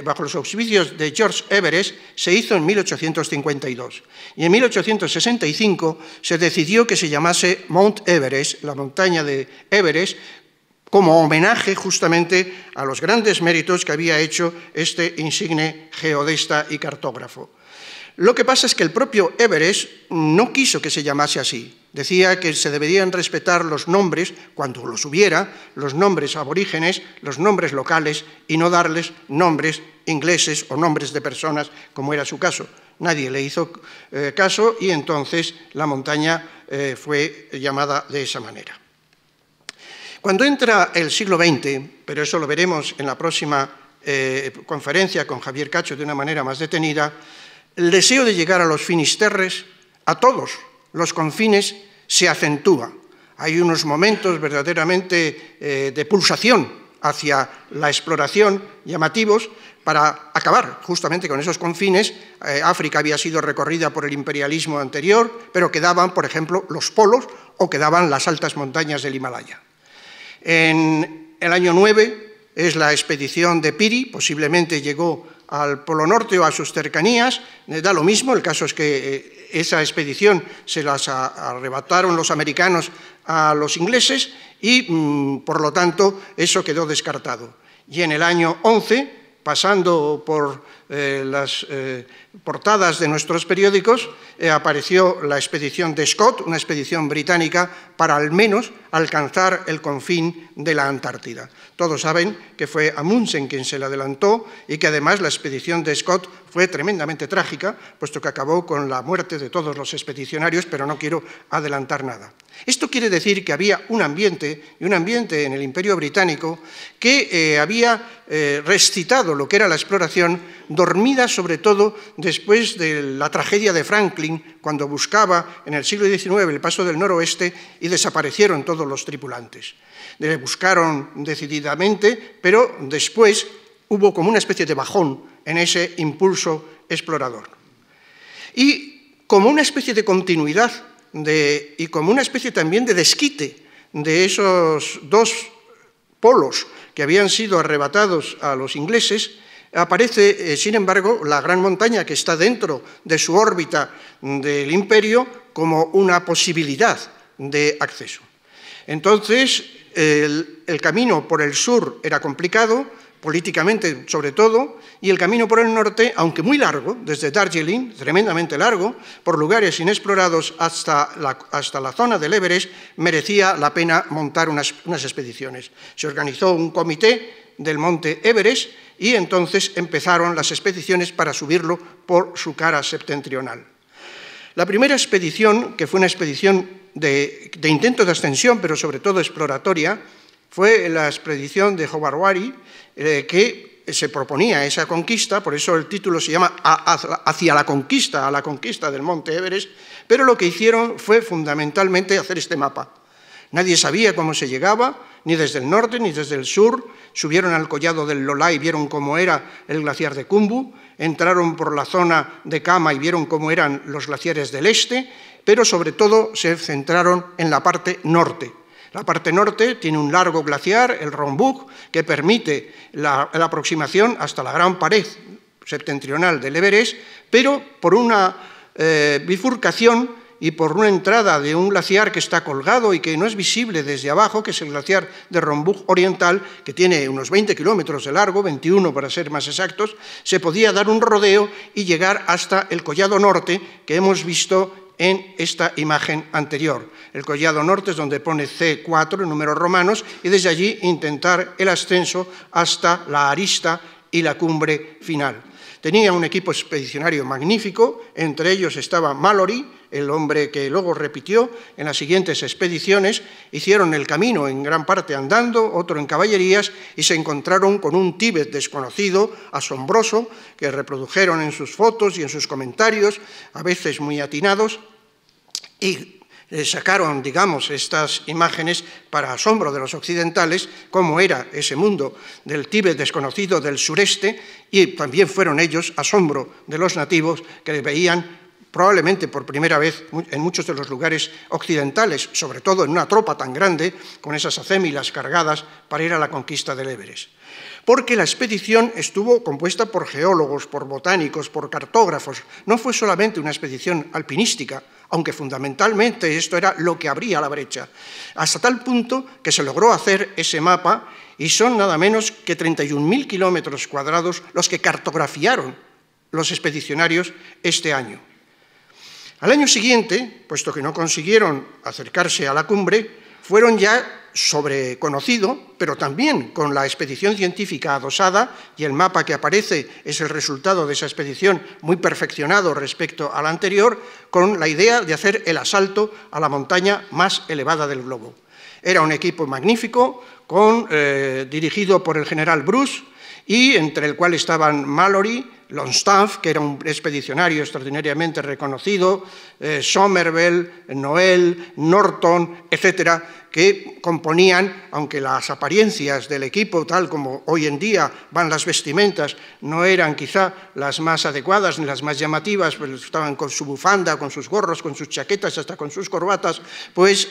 bajo los auspicios de George Everest, se hizo en 1852. Y en 1865 se decidió que se llamase Mount Everest, la montaña de Everest, como homenaje justamente a los grandes méritos que había hecho este insigne geodesta y cartógrafo. Lo que pasa es que el propio Everest no quiso que se llamase así. Decía que se deberían respetar los nombres, cuando los hubiera, los nombres aborígenes, los nombres locales, y no darles nombres ingleses o nombres de personas, como era su caso. Nadie le hizo caso y entonces la montaña fue llamada de esa manera. Cuando entra el siglo XX, pero eso lo veremos en la próxima conferencia con Javier Cacho de una manera más detenida, el deseo de llegar a los finisterres, a todos los confines, se acentúa. Hay unos momentos verdaderamente de pulsación hacia la exploración llamativos para acabar justamente con esos confines. África había sido recorrida por el imperialismo anterior, pero quedaban, por ejemplo, los polos o quedaban las altas montañas del Himalaya. En el año 9 es la expedición de Peary, posiblemente llegó al Polo Norte o a sus cercanías, da lo mismo, el caso es que esa expedición se las arrebataron los americanos a los ingleses y, por lo tanto, eso quedó descartado. Y en el año 11, pasando por las portadas de nuestros periódicos, apareció la expedición de Scott, una expedición británica, para al menos alcanzar el confín de la Antártida. Todos saben que fue Amundsen quien se le adelantó y que además la expedición de Scott fue tremendamente trágica, puesto que acabó con la muerte de todos los expedicionarios, pero no quiero adelantar nada. Esto quiere decir que había un ambiente en el Imperio Británico que había recitado lo que era la exploración, dormida sobre todo después de la tragedia de Franklin, cuando buscaba en el siglo XIX el paso del noroeste y desaparecieron todos los tripulantes. Le buscaron decididamente, pero después hubo como una especie de bajón en ese impulso explorador. Y como una especie de continuidad y como una especie también de desquite de esos dos polos que habían sido arrebatados a los ingleses, aparece, sin embargo, la gran montaña que está dentro de su órbita del imperio como una posibilidad de acceso. Entonces, el camino por el sur era complicado, políticamente sobre todo, y el camino por el norte, aunque muy largo, desde Darjeeling, tremendamente largo, por lugares inexplorados hasta la zona del Everest, merecía la pena montar unas expediciones. Se organizó un comité del monte Everest y entonces empezaron las expediciones para subirlo por su cara septentrional. La primera expedición, que fue una expedición de intento de ascensión, pero sobre todo exploratoria, fue la expedición de Howard Wari, que se proponía esa conquista, por eso el título se llama Hacia la conquista, a la conquista del monte Everest, pero lo que hicieron fue fundamentalmente hacer este mapa. Nadie sabía cómo se llegaba, ni desde el norte ni desde el sur. Subieron al collado del Lolai y vieron cómo era el glaciar de Khumbu, entraron por la zona de Kama y vieron cómo eran los glaciares del este, pero sobre todo se centraron en la parte norte. La parte norte tiene un largo glaciar, el Rongbuk, que permite la aproximación hasta la gran pared septentrional del Everest, pero por una bifurcación y por una entrada de un glaciar que está colgado y que no es visible desde abajo, que es el glaciar de Rongbuk Oriental, que tiene unos 20 kilómetros de largo, 21 para ser más exactos, se podía dar un rodeo y llegar hasta el collado norte que hemos visto en esta imagen anterior. El collado norte es donde pone C4 en números romanos y desde allí intentar el ascenso hasta la arista y la cumbre final. Tenía un equipo expedicionario magnífico, entre ellos estaba Mallory, el hombre que luego repitió en las siguientes expediciones. Hicieron el camino en gran parte andando, otro en caballerías, y se encontraron con un Tíbet desconocido, asombroso, que reprodujeron en sus fotos y en sus comentarios, a veces muy atinados, y sacaron, digamos, estas imágenes para asombro de los occidentales, cómo era ese mundo del Tíbet desconocido del sureste, y también fueron ellos asombro de los nativos que veían probablemente por primera vez en muchos de los lugares occidentales, sobre todo en una tropa tan grande, con esas acémilas cargadas para ir a la conquista del Everest. Porque la expedición estuvo compuesta por geólogos, por botánicos, por cartógrafos. No fue solamente una expedición alpinística, aunque fundamentalmente esto era lo que abría la brecha, hasta tal punto que se logró hacer ese mapa y son nada menos que 31.000 kilómetros cuadrados los que cartografiaron los expedicionarios este año. Al año siguiente, puesto que no consiguieron acercarse a la cumbre, fueron ya sobreconocido, pero también con la expedición científica adosada, y el mapa que aparece es el resultado de esa expedición muy perfeccionado respecto a la anterior, con la idea de hacer el asalto a la montaña más elevada del globo. Era un equipo magnífico, dirigido por el general Bruce, y entre el cual estaban Mallory, Longstaff, que era un expedicionario extraordinariamente reconocido, Somervell, Noel, Norton, etcétera, que componían, aunque las apariencias del equipo, tal como hoy en día van las vestimentas, no eran quizá las más adecuadas ni las más llamativas, pues estaban con su bufanda, con sus gorros, con sus chaquetas, hasta con sus corbatas, pues,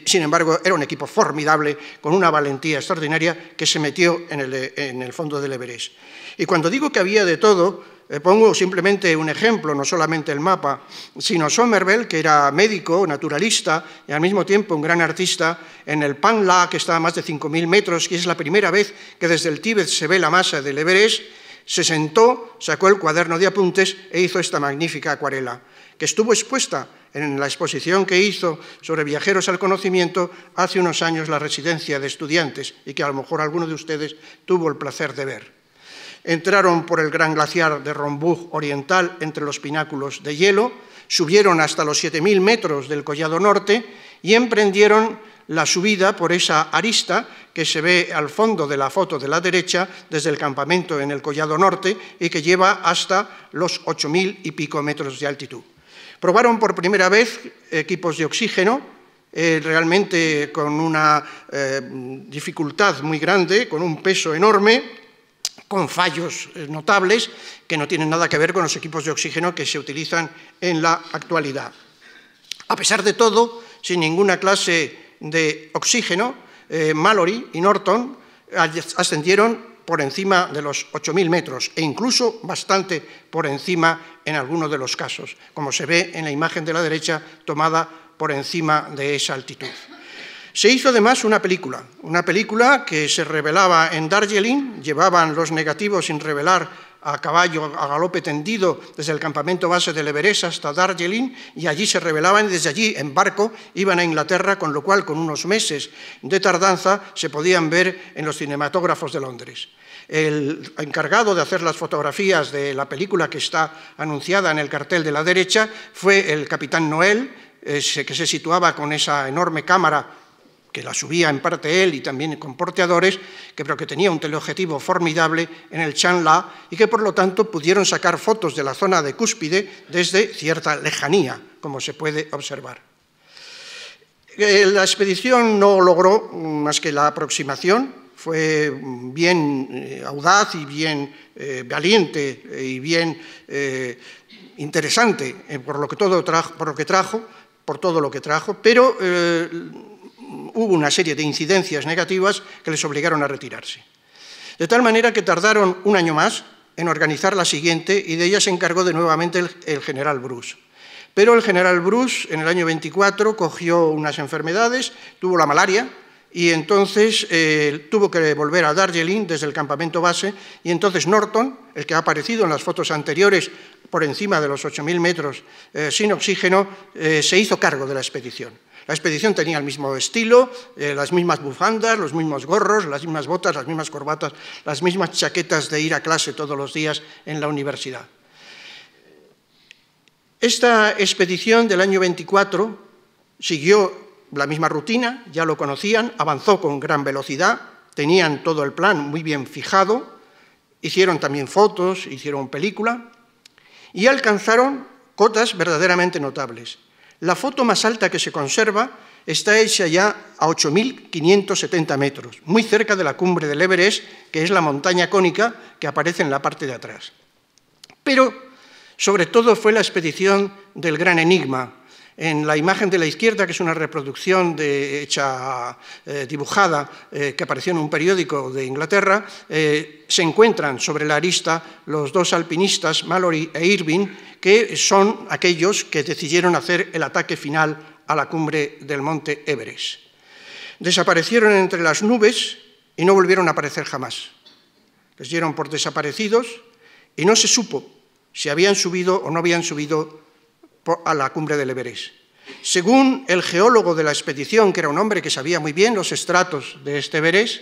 sin embargo, era un equipo formidable, con una valentía extraordinaria que se metió en el fondo del Everest. Y cuando digo que había de todo, pongo simplemente un ejemplo, no solamente el mapa, sino Somervell, que era médico, naturalista y al mismo tiempo un gran artista, en el Phang La, que está a más de 5.000 metros, y es la primera vez que desde el Tíbet se ve la masa del Everest, se sentó, sacó el cuaderno de apuntes e hizo esta magnífica acuarela, que estuvo expuesta en la exposición que hizo sobre viajeros al conocimiento hace unos años la residencia de estudiantes, y que a lo mejor alguno de ustedes tuvo el placer de ver. Entraron por el gran glaciar de Rongbuk oriental entre los pináculos de hielo, subieron hasta los 7.000 metros del collado norte y emprendieron la subida por esa arista que se ve al fondo de la foto de la derecha desde el campamento en el collado norte y que lleva hasta los 8.000 y pico metros de altitud. Probaron por primera vez equipos de oxígeno, realmente con una dificultad muy grande, con un peso enorme, con fallos notables que no tienen nada que ver con los equipos de oxígeno que se utilizan en la actualidad. A pesar de todo, sin ninguna clase de oxígeno, Mallory y Norton ascendieron por encima de los 8.000 metros e incluso bastante por encima en algunos de los casos, como se ve en la imagen de la derecha tomada por encima de esa altitud. Se hizo además una película que se revelaba en Darjeeling, llevaban los negativos sin revelar a caballo, a galope tendido, desde el campamento base del Everest hasta Darjeeling, y allí se revelaban y desde allí, en barco, iban a Inglaterra, con lo cual, con unos meses de tardanza, se podían ver en los cinematógrafos de Londres. El encargado de hacer las fotografías de la película que está anunciada en el cartel de la derecha fue el capitán Noel, que se situaba con esa enorme cámara que la subía en parte él y también con porteadores, pero que tenía un teleobjetivo formidable en el Chan La y que por lo tanto pudieron sacar fotos de la zona de cúspide desde cierta lejanía, como se puede observar. La expedición no logró más que la aproximación, fue bien audaz y bien valiente y bien interesante por todo lo que trajo, pero hubo una serie de incidencias negativas que les obligaron a retirarse. De tal manera que tardaron un año más en organizar la siguiente y de ella se encargó nuevamente el general Bruce. Pero el general Bruce en el año 24 cogió unas enfermedades, tuvo la malaria y entonces tuvo que volver a Darjeeling desde el campamento base y entonces Norton, el que ha aparecido en las fotos anteriores por encima de los 8.000 metros sin oxígeno, se hizo cargo de la expedición. La expedición tenía el mismo estilo, las mismas bufandas, los mismos gorros, las mismas botas, las mismas corbatas, las mismas chaquetas de ir a clase todos los días en la universidad. Esta expedición del año 24 siguió la misma rutina, ya lo conocían, avanzó con gran velocidad, tenían todo el plan muy bien fijado, hicieron también fotos, hicieron película y alcanzaron cotas verdaderamente notables. La foto más alta que se conserva está hecha ya a 8.570 metros, muy cerca de la cumbre del Everest, que es la montaña cónica que aparece en la parte de atrás. Pero, sobre todo, fue la expedición del Gran Enigma. En la imagen de la izquierda, que es una reproducción dibujada, que apareció en un periódico de Inglaterra, se encuentran sobre la arista los dos alpinistas, Mallory e Irving, que son aquellos que decidieron hacer el ataque final a la cumbre del monte Everest. Desaparecieron entre las nubes y no volvieron a aparecer jamás. Les dieron por desaparecidos y no se supo si habían subido o no habían subido a la cumbre del Everest. Según el geólogo de la expedición, que era un hombre que sabía muy bien los estratos de este Everest,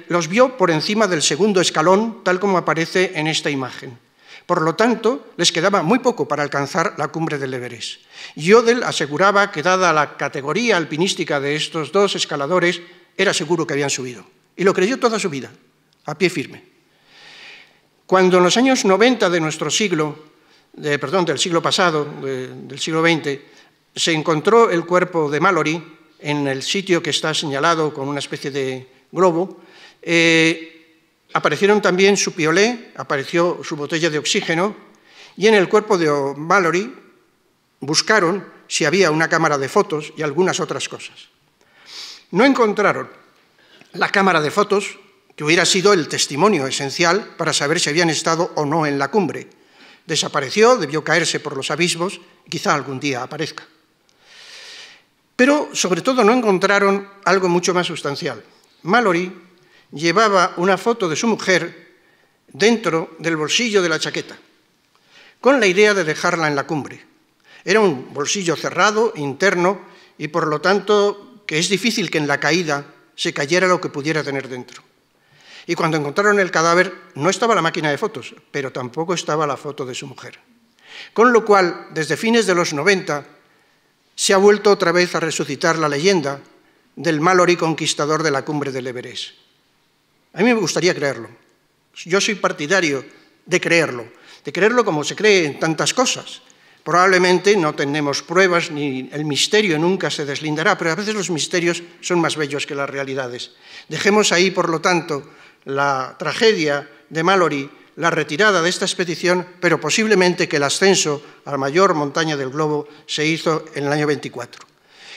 los vio por encima del segundo escalón, tal como aparece en esta imagen. Por lo tanto, les quedaba muy poco para alcanzar la cumbre del Everest. Jodl aseguraba que, dada la categoría alpinística de estos dos escaladores, era seguro que habían subido. Y lo creyó toda su vida, a pie firme. Cuando en los años 90 de nuestro siglo, del siglo pasado, del siglo XX, se encontró el cuerpo de Mallory en el sitio que está señalado con una especie de globo, aparecieron también su piolé, apareció su botella de oxígeno, y en el cuerpo de Mallory buscaron si había una cámara de fotos y algunas otras cosas. No encontraron la cámara de fotos, que hubiera sido el testimonio esencial para saber si habían estado o no en la cumbre. Desapareció, debió caerse por los abismos, quizá algún día aparezca. Pero, sobre todo, no encontraron algo mucho más sustancial. Mallory llevaba una foto de su mujer dentro del bolsillo de la chaqueta, con la idea de dejarla en la cumbre. Era un bolsillo cerrado, interno, y por lo tanto que es difícil que en la caída se cayera lo que pudiera tener dentro. Y cuando encontraron el cadáver no estaba la máquina de fotos, pero tampoco estaba la foto de su mujer. Con lo cual, desde fines de los 90, se ha vuelto otra vez a resucitar la leyenda del Mallory conquistador de la cumbre del Everest. A mí me gustaría creerlo. Yo soy partidario de creerlo como se cree en tantas cosas. Probablemente no tenemos pruebas ni el misterio nunca se deslindará, pero a veces los misterios son más bellos que las realidades. Dejemos ahí, por lo tanto, la tragedia de Mallory, la retirada de esta expedición, pero posiblemente que el ascenso a la mayor montaña del globo se hizo en el año 24.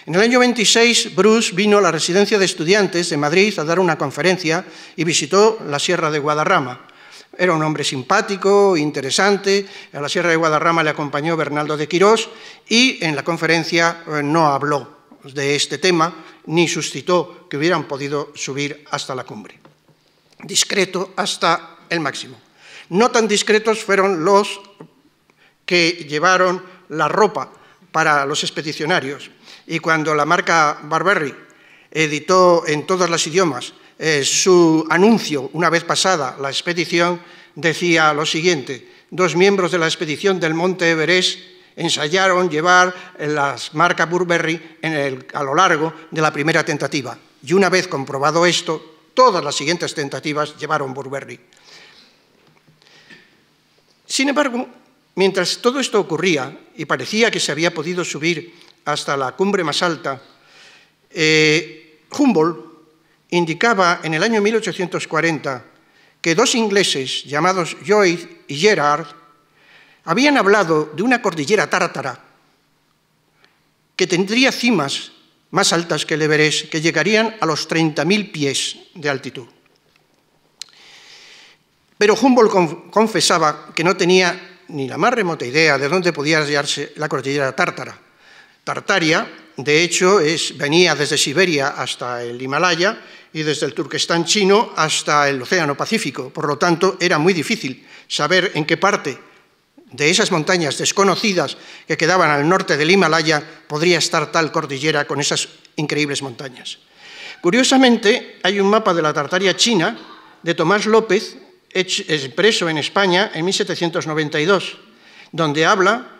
En el año 26, Bruce vino a la residencia de estudiantes de Madrid a dar una conferencia y visitó la Sierra de Guadarrama. Era un hombre simpático, interesante. A la Sierra de Guadarrama le acompañó Bernaldo de Quirós y en la conferencia no habló de este tema ni suscitó que hubieran podido subir hasta la cumbre. Discreto hasta el máximo. No tan discretos fueron los que llevaron la ropa para los expedicionarios. Y cuando la marca Burberry editó en todos los idiomas su anuncio, una vez pasada la expedición, decía lo siguiente: 2 miembros de la expedición del Monte Everest ensayaron llevar las marcas Burberry a lo largo de la primera tentativa. Y una vez comprobado esto, todas las siguientes tentativas llevaron Burberry. Sin embargo, mientras todo esto ocurría y parecía que se había podido subir hasta la cumbre más alta, Humboldt indicaba en el año 1840 que 2 ingleses llamados Lloyd y Gerard habían hablado de una cordillera tártara que tendría cimas más altas que el Everest, que llegarían a los 30.000 pies de altitud. Pero Humboldt confesaba que no tenía ni la más remota idea de dónde podía hallarse la cordillera tártara. Tartaria, de hecho, venía desde Siberia hasta el Himalaya y desde el Turquestán chino hasta el Océano Pacífico. Por lo tanto, era muy difícil saber en qué parte de esas montañas desconocidas que quedaban al norte del Himalaya, podría estar tal cordillera con esas increíbles montañas. Curiosamente, hay un mapa de la Tartaria china de Tomás López, impreso en España en 1792, donde habla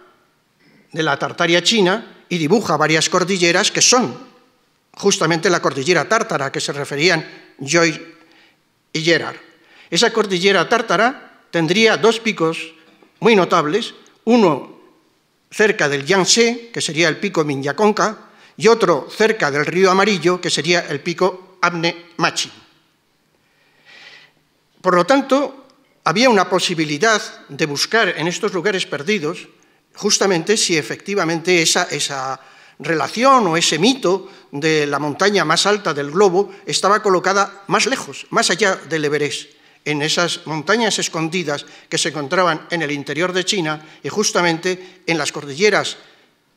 de la Tartaria china y dibuja varias cordilleras que son justamente la cordillera tártara, a que se referían Joy y Gerard. Esa cordillera tártara tendría dos picos muy notables, uno cerca del Yangtze, que sería el pico Minyakonka, y otro cerca del río Amarillo, que sería el pico Abne Machin. Por lo tanto, había una posibilidad de buscar en estos lugares perdidos justamente si efectivamente esa relación o ese mito de la montaña más alta del globo estaba colocada más lejos, más allá del Everest, en esas montañas escondidas que se encontraban en el interior de China y justamente en las cordilleras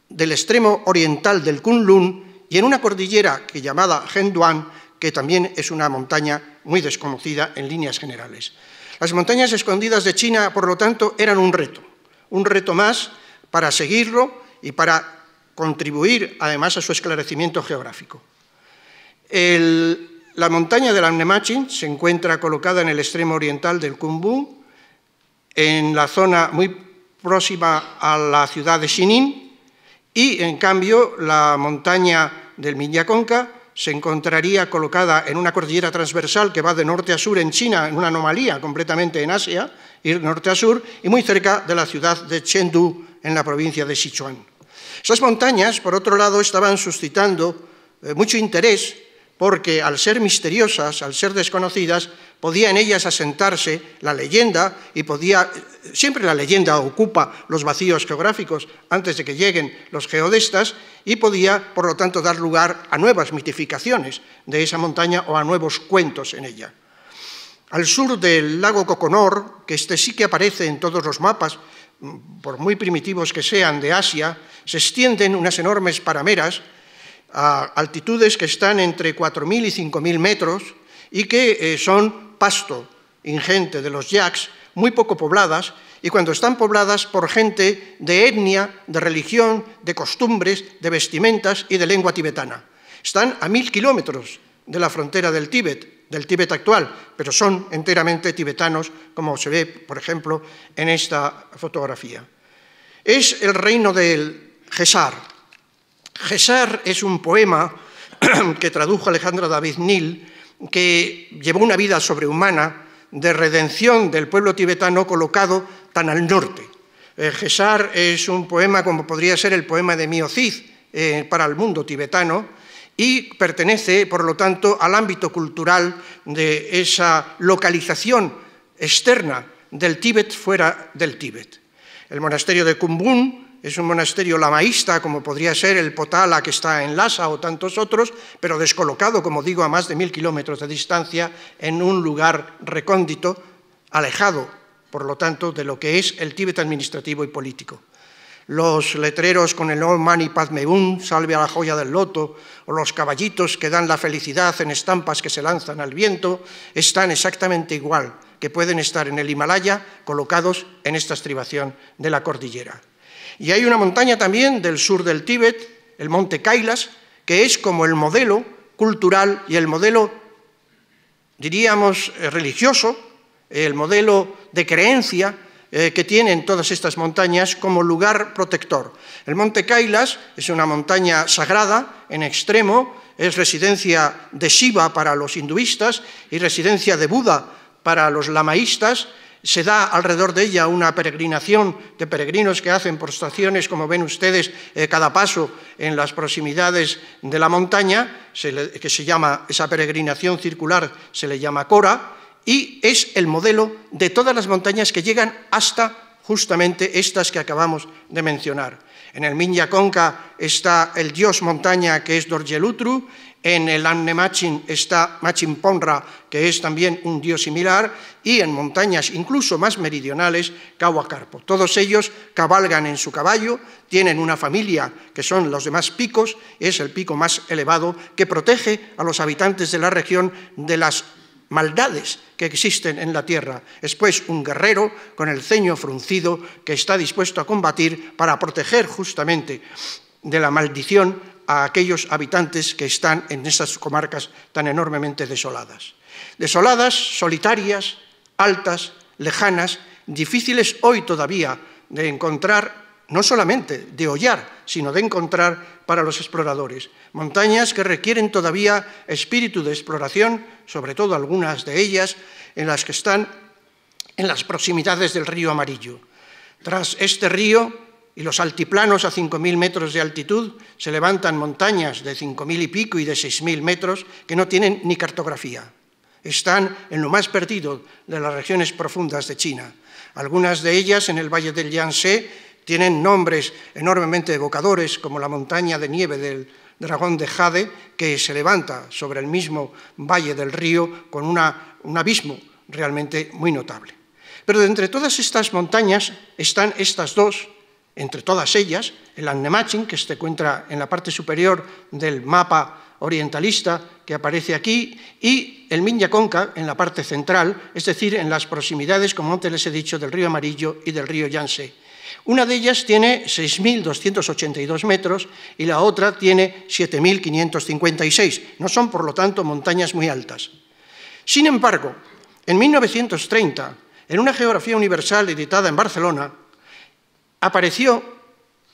del extremo oriental del Kunlun y en una cordillera que llamada Henduan, que también es una montaña muy desconocida en líneas generales. Las montañas escondidas de China, por lo tanto, eran un reto más para seguirlo y para contribuir además a su esclarecimiento geográfico. La montaña del Abne Machin se encuentra colocada en el extremo oriental del Khumbu, en la zona muy próxima a la ciudad de Xining, y en cambio la montaña del Minyakonka se encontraría colocada en una cordillera transversal que va de norte a sur en China, en una anomalía completamente en Asia, ir norte a sur, y muy cerca de la ciudad de Chengdu, en la provincia de Sichuan. Esas montañas, por otro lado, estaban suscitando mucho interés porque al ser misteriosas, al ser desconocidas, podía en ellas asentarse la leyenda y siempre la leyenda ocupa los vacíos geográficos antes de que lleguen los geodestas y podía, por lo tanto, dar lugar a nuevas mitificaciones de esa montaña o a nuevos cuentos en ella. Al sur del lago Kokonor, que sí que aparece en todos los mapas, por muy primitivos que sean de Asia, se extienden unas enormes parameras a altitudes que están entre 4.000 y 5.000 metros y que son pasto ingente de los yaks, muy poco pobladas, y cuando están pobladas por gente de etnia, de religión, de costumbres, de vestimentas y de lengua tibetana. Están a 1.000 kilómetros de la frontera del Tíbet actual, pero son enteramente tibetanos, como se ve, por ejemplo, en esta fotografía. Es el reino del Gesar. Gesar es un poema que tradujo Alejandro David Nil, que llevó una vida sobrehumana de redención del pueblo tibetano colocado tan al norte. Gesar es un poema como podría ser el poema de Miao Cid para el mundo tibetano, y pertenece, por lo tanto, al ámbito cultural de esa localización externa del Tíbet fuera del Tíbet. El monasterio de Kumbun es un monasterio lamaísta, como podría ser el Potala que está en Lhasa o tantos otros, pero descolocado, como digo, a más de 1.000 kilómetros de distancia, en un lugar recóndito, alejado, por lo tanto, de lo que es el Tíbet administrativo y político. Los letreros con el Om Mani Padme Hum, salve a la joya del loto, o los caballitos que dan la felicidad en estampas que se lanzan al viento, están exactamente igual, que pueden estar en el Himalaya colocados en esta estribación de la cordillera. Y hay una montaña también del sur del Tíbet, el monte Kailas, que es como el modelo cultural y el modelo, diríamos, religioso, el modelo de creencia que tienen todas estas montañas como lugar protector. El monte Kailas es una montaña sagrada en extremo, es residencia de Shiva para los hinduistas y residencia de Buda para los lamaístas. Se da alrededor de ella una peregrinación de peregrinos que hacen prostraciones, como ven ustedes, cada paso en las proximidades de la montaña, que se llama, esa peregrinación circular se le llama Kora, y es el modelo de todas las montañas que llegan hasta justamente estas que acabamos de mencionar. En el Minyakonka está el dios montaña, que es Dorjelutru. En el Abne Machin está Machin Ponra, que es también un dios similar, y en montañas incluso más meridionales, Kawakarpo. Todos ellos cabalgan en su caballo, tienen una familia que son los demás picos, es el pico más elevado que protege a los habitantes de la región de las maldades que existen en la tierra. Es pues un guerrero con el ceño fruncido que está dispuesto a combatir para proteger justamente de la maldición a aquellos habitantes que están en esas comarcas tan enormemente desoladas. Desoladas, solitarias, altas, lejanas, difíciles hoy todavía de encontrar, no solamente de hollar, sino de encontrar para los exploradores. Montañas que requieren todavía espíritu de exploración, sobre todo algunas de ellas, en las que están en las proximidades del río Amarillo. Tras este río y los altiplanos a 5.000 metros de altitud, se levantan montañas de 5.000 y pico y de 6.000 metros que no tienen ni cartografía. Están en lo más perdido de las regiones profundas de China. Algunas de ellas, en el valle del Yangtze, tienen nombres enormemente evocadores, como la montaña de nieve del dragón de Jade, que se levanta sobre el mismo valle del río con un abismo realmente muy notable. Pero de entre todas estas montañas están estas dos, entre todas ellas, el Annemachen, que se encuentra en la parte superior del mapa orientalista que aparece aquí, y el Minyakonka en la parte central, es decir, en las proximidades, como antes les he dicho, del río Amarillo y del río Yangtze. Una de ellas tiene 6.282 metros y la otra tiene 7.556. No son, por lo tanto, montañas muy altas. Sin embargo, en 1930, en una geografía universal editada en Barcelona, apareció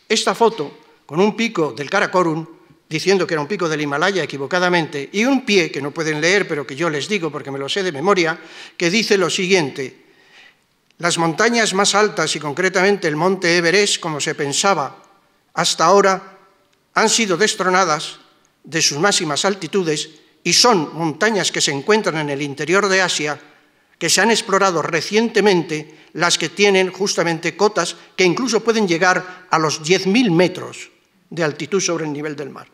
esta foto con un pico del Karakorum, diciendo que era un pico del Himalaya equivocadamente, y un pie, que no pueden leer, pero que yo les digo porque me lo sé de memoria, que dice lo siguiente: las montañas más altas, y concretamente el monte Everest, como se pensaba hasta ahora, han sido destronadas de sus máximas altitudes y son montañas que se encuentran en el interior de Asia, que se han explorado recientemente, las que tienen justamente cotas que incluso pueden llegar a los 10.000 metros de altitud sobre el nivel del mar.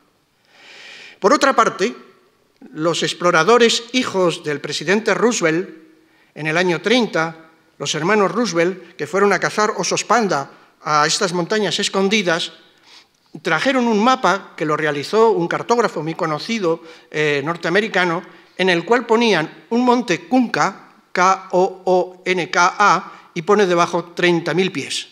Por otra parte, los exploradores hijos del presidente Roosevelt, en el año 30, los hermanos Roosevelt, que fueron a cazar osos panda a estas montañas escondidas, trajeron un mapa que lo realizó un cartógrafo muy conocido norteamericano, en el cual ponían un monte Kunka, K-O-O-N-K-A, y pone debajo 30.000 pies.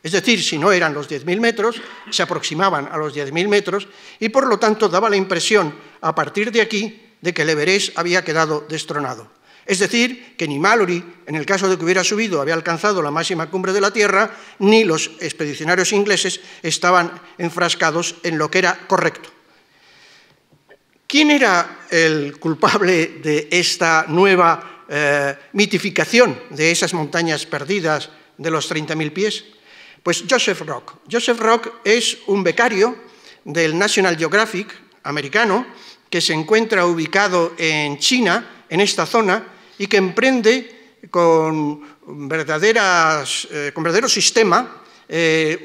Es decir, si no eran los 10.000 metros, se aproximaban a los 10.000 metros y, por lo tanto, daba la impresión, a partir de aquí, de que el Everest había quedado destronado. Es decir, que ni Mallory, en el caso de que hubiera subido, había alcanzado la máxima cumbre de la Tierra, ni los expedicionarios ingleses estaban enfrascados en lo que era correcto. ¿Quién era el culpable de esta nueva mitificación de esas montañas perdidas de los 30.000 pies? Pues Joseph Rock. Joseph Rock es un becario del National Geographic americano que se encuentra ubicado en China, en esta zona, y que emprende con verdadero sistema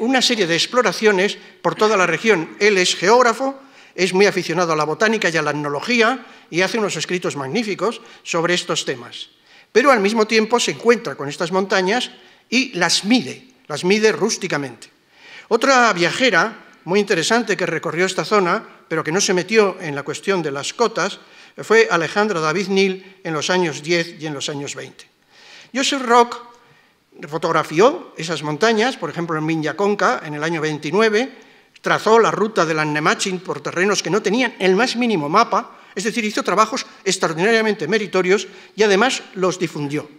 una serie de exploraciones por toda la región. Él es geógrafo, es muy aficionado a la botánica y a la etnología y hace unos escritos magníficos sobre estos temas. Pero al mismo tiempo se encuentra con estas montañas y las mide rústicamente. Otra viajera muy interesante que recorrió esta zona, pero que no se metió en la cuestión de las cotas, fue Alejandra David Neal en los años 10 y en los años 20. Joseph Rock fotografió esas montañas, por ejemplo en Minyakonka en el año 29, trazó la ruta del Annemachen por terrenos que no tenían el más mínimo mapa, es decir, hizo trabajos extraordinariamente meritorios y además los difundió.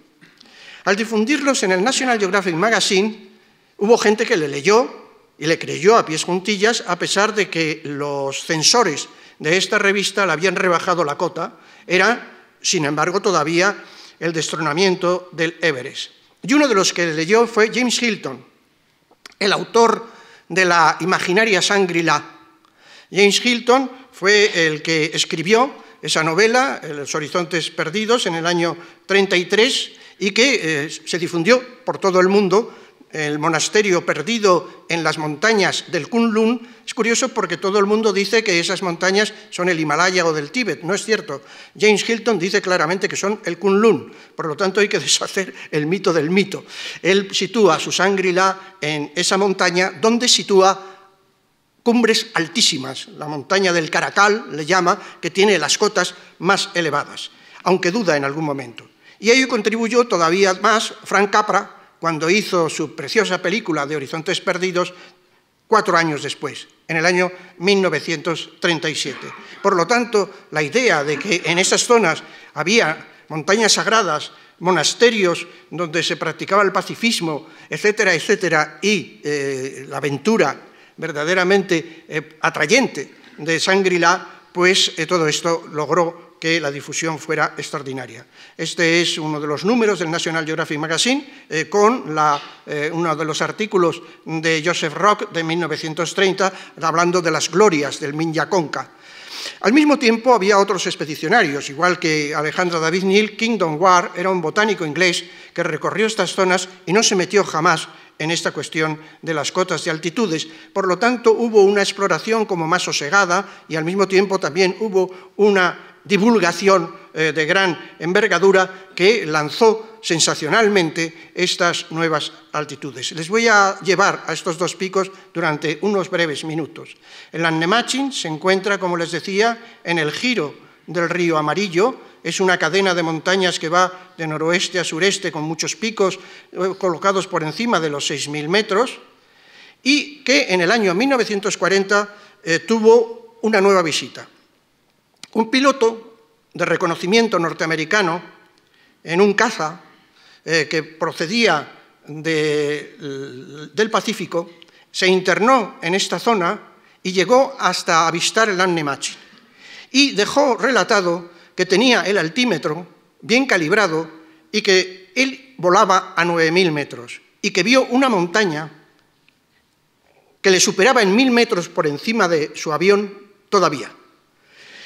Al difundirlos en el National Geographic Magazine, hubo gente que le leyó y le creyó a pies juntillas, a pesar de que los censores de esta revista le habían rebajado la cota. Era, sin embargo, todavía el destronamiento del Everest. Y uno de los que le leyó fue James Hilton, el autor de la imaginaria Shangri-La. James Hilton fue el que escribió esa novela, Los horizontes perdidos, en el año 33, y que se difundió por todo el mundo. El monasterio perdido en las montañas del Kunlun. Es curioso porque todo el mundo dice que esas montañas son el Himalaya o del Tíbet. No es cierto. James Hilton dice claramente que son el Kunlun. Por lo tanto, hay que deshacer el mito del mito. Él sitúa su Shangri-La en esa montaña, donde sitúa cumbres altísimas. La montaña del Caracal, le llama, que tiene las cotas más elevadas. aunque duda en algún momento. Y a ello contribuyó todavía más Frank Capra, cuando hizo su preciosa película de Horizontes Perdidos 4 años después, en el año 1937. Por lo tanto, la idea de que en esas zonas había montañas sagradas, monasterios donde se practicaba el pacifismo, etcétera, etcétera, y la aventura verdaderamente atrayente de Shangri-La, pues todo esto logró que la difusión fuera extraordinaria. Este es uno de los números del National Geographic Magazine con uno de los artículos de Joseph Rock de 1930 hablando de las glorias del Minya Konka. Al mismo tiempo había otros expedicionarios, igual que Alejandro David Neal. Kingdon Ward era un botánico inglés que recorrió estas zonas y no se metió jamás en esta cuestión de las cotas de altitudes. Por lo tanto, hubo una exploración como más sosegada y al mismo tiempo también hubo una divulgación de gran envergadura que lanzó sensacionalmente estas nuevas altitudes. Les voy a llevar a estos dos picos durante unos breves minutos. El Lannemachin se encuentra, como les decía, en el giro del río Amarillo. Es una cadena de montañas que va de noroeste a sureste con muchos picos colocados por encima de los 6.000 metros y que en el año 1940 tuvo una nueva visita. Un piloto de reconocimiento norteamericano en un caza que procedía del Pacífico se internó en esta zona y llegó hasta avistar el Lannemachin y dejó relatado que tenía el altímetro bien calibrado y que él volaba a 9.000 metros y que vio una montaña que le superaba en 1.000 metros por encima de su avión todavía.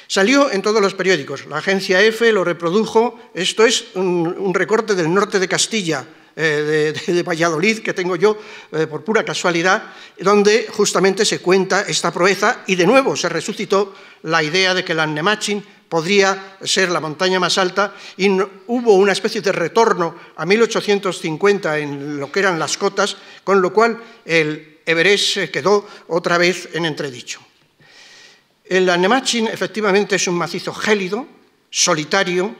Salió en todos los periódicos, la agencia EFE lo reprodujo, esto es un recorte del norte de Castilla, de Valladolid, que tengo yo por pura casualidad, donde justamente se cuenta esta proeza y de nuevo se resucitó la idea de que el Lannemachin podría ser la montaña más alta y hubo una especie de retorno a 1850 en lo que eran las cotas, con lo cual el Everest quedó otra vez en entredicho. El Lannemachin efectivamente es un macizo gélido, solitario,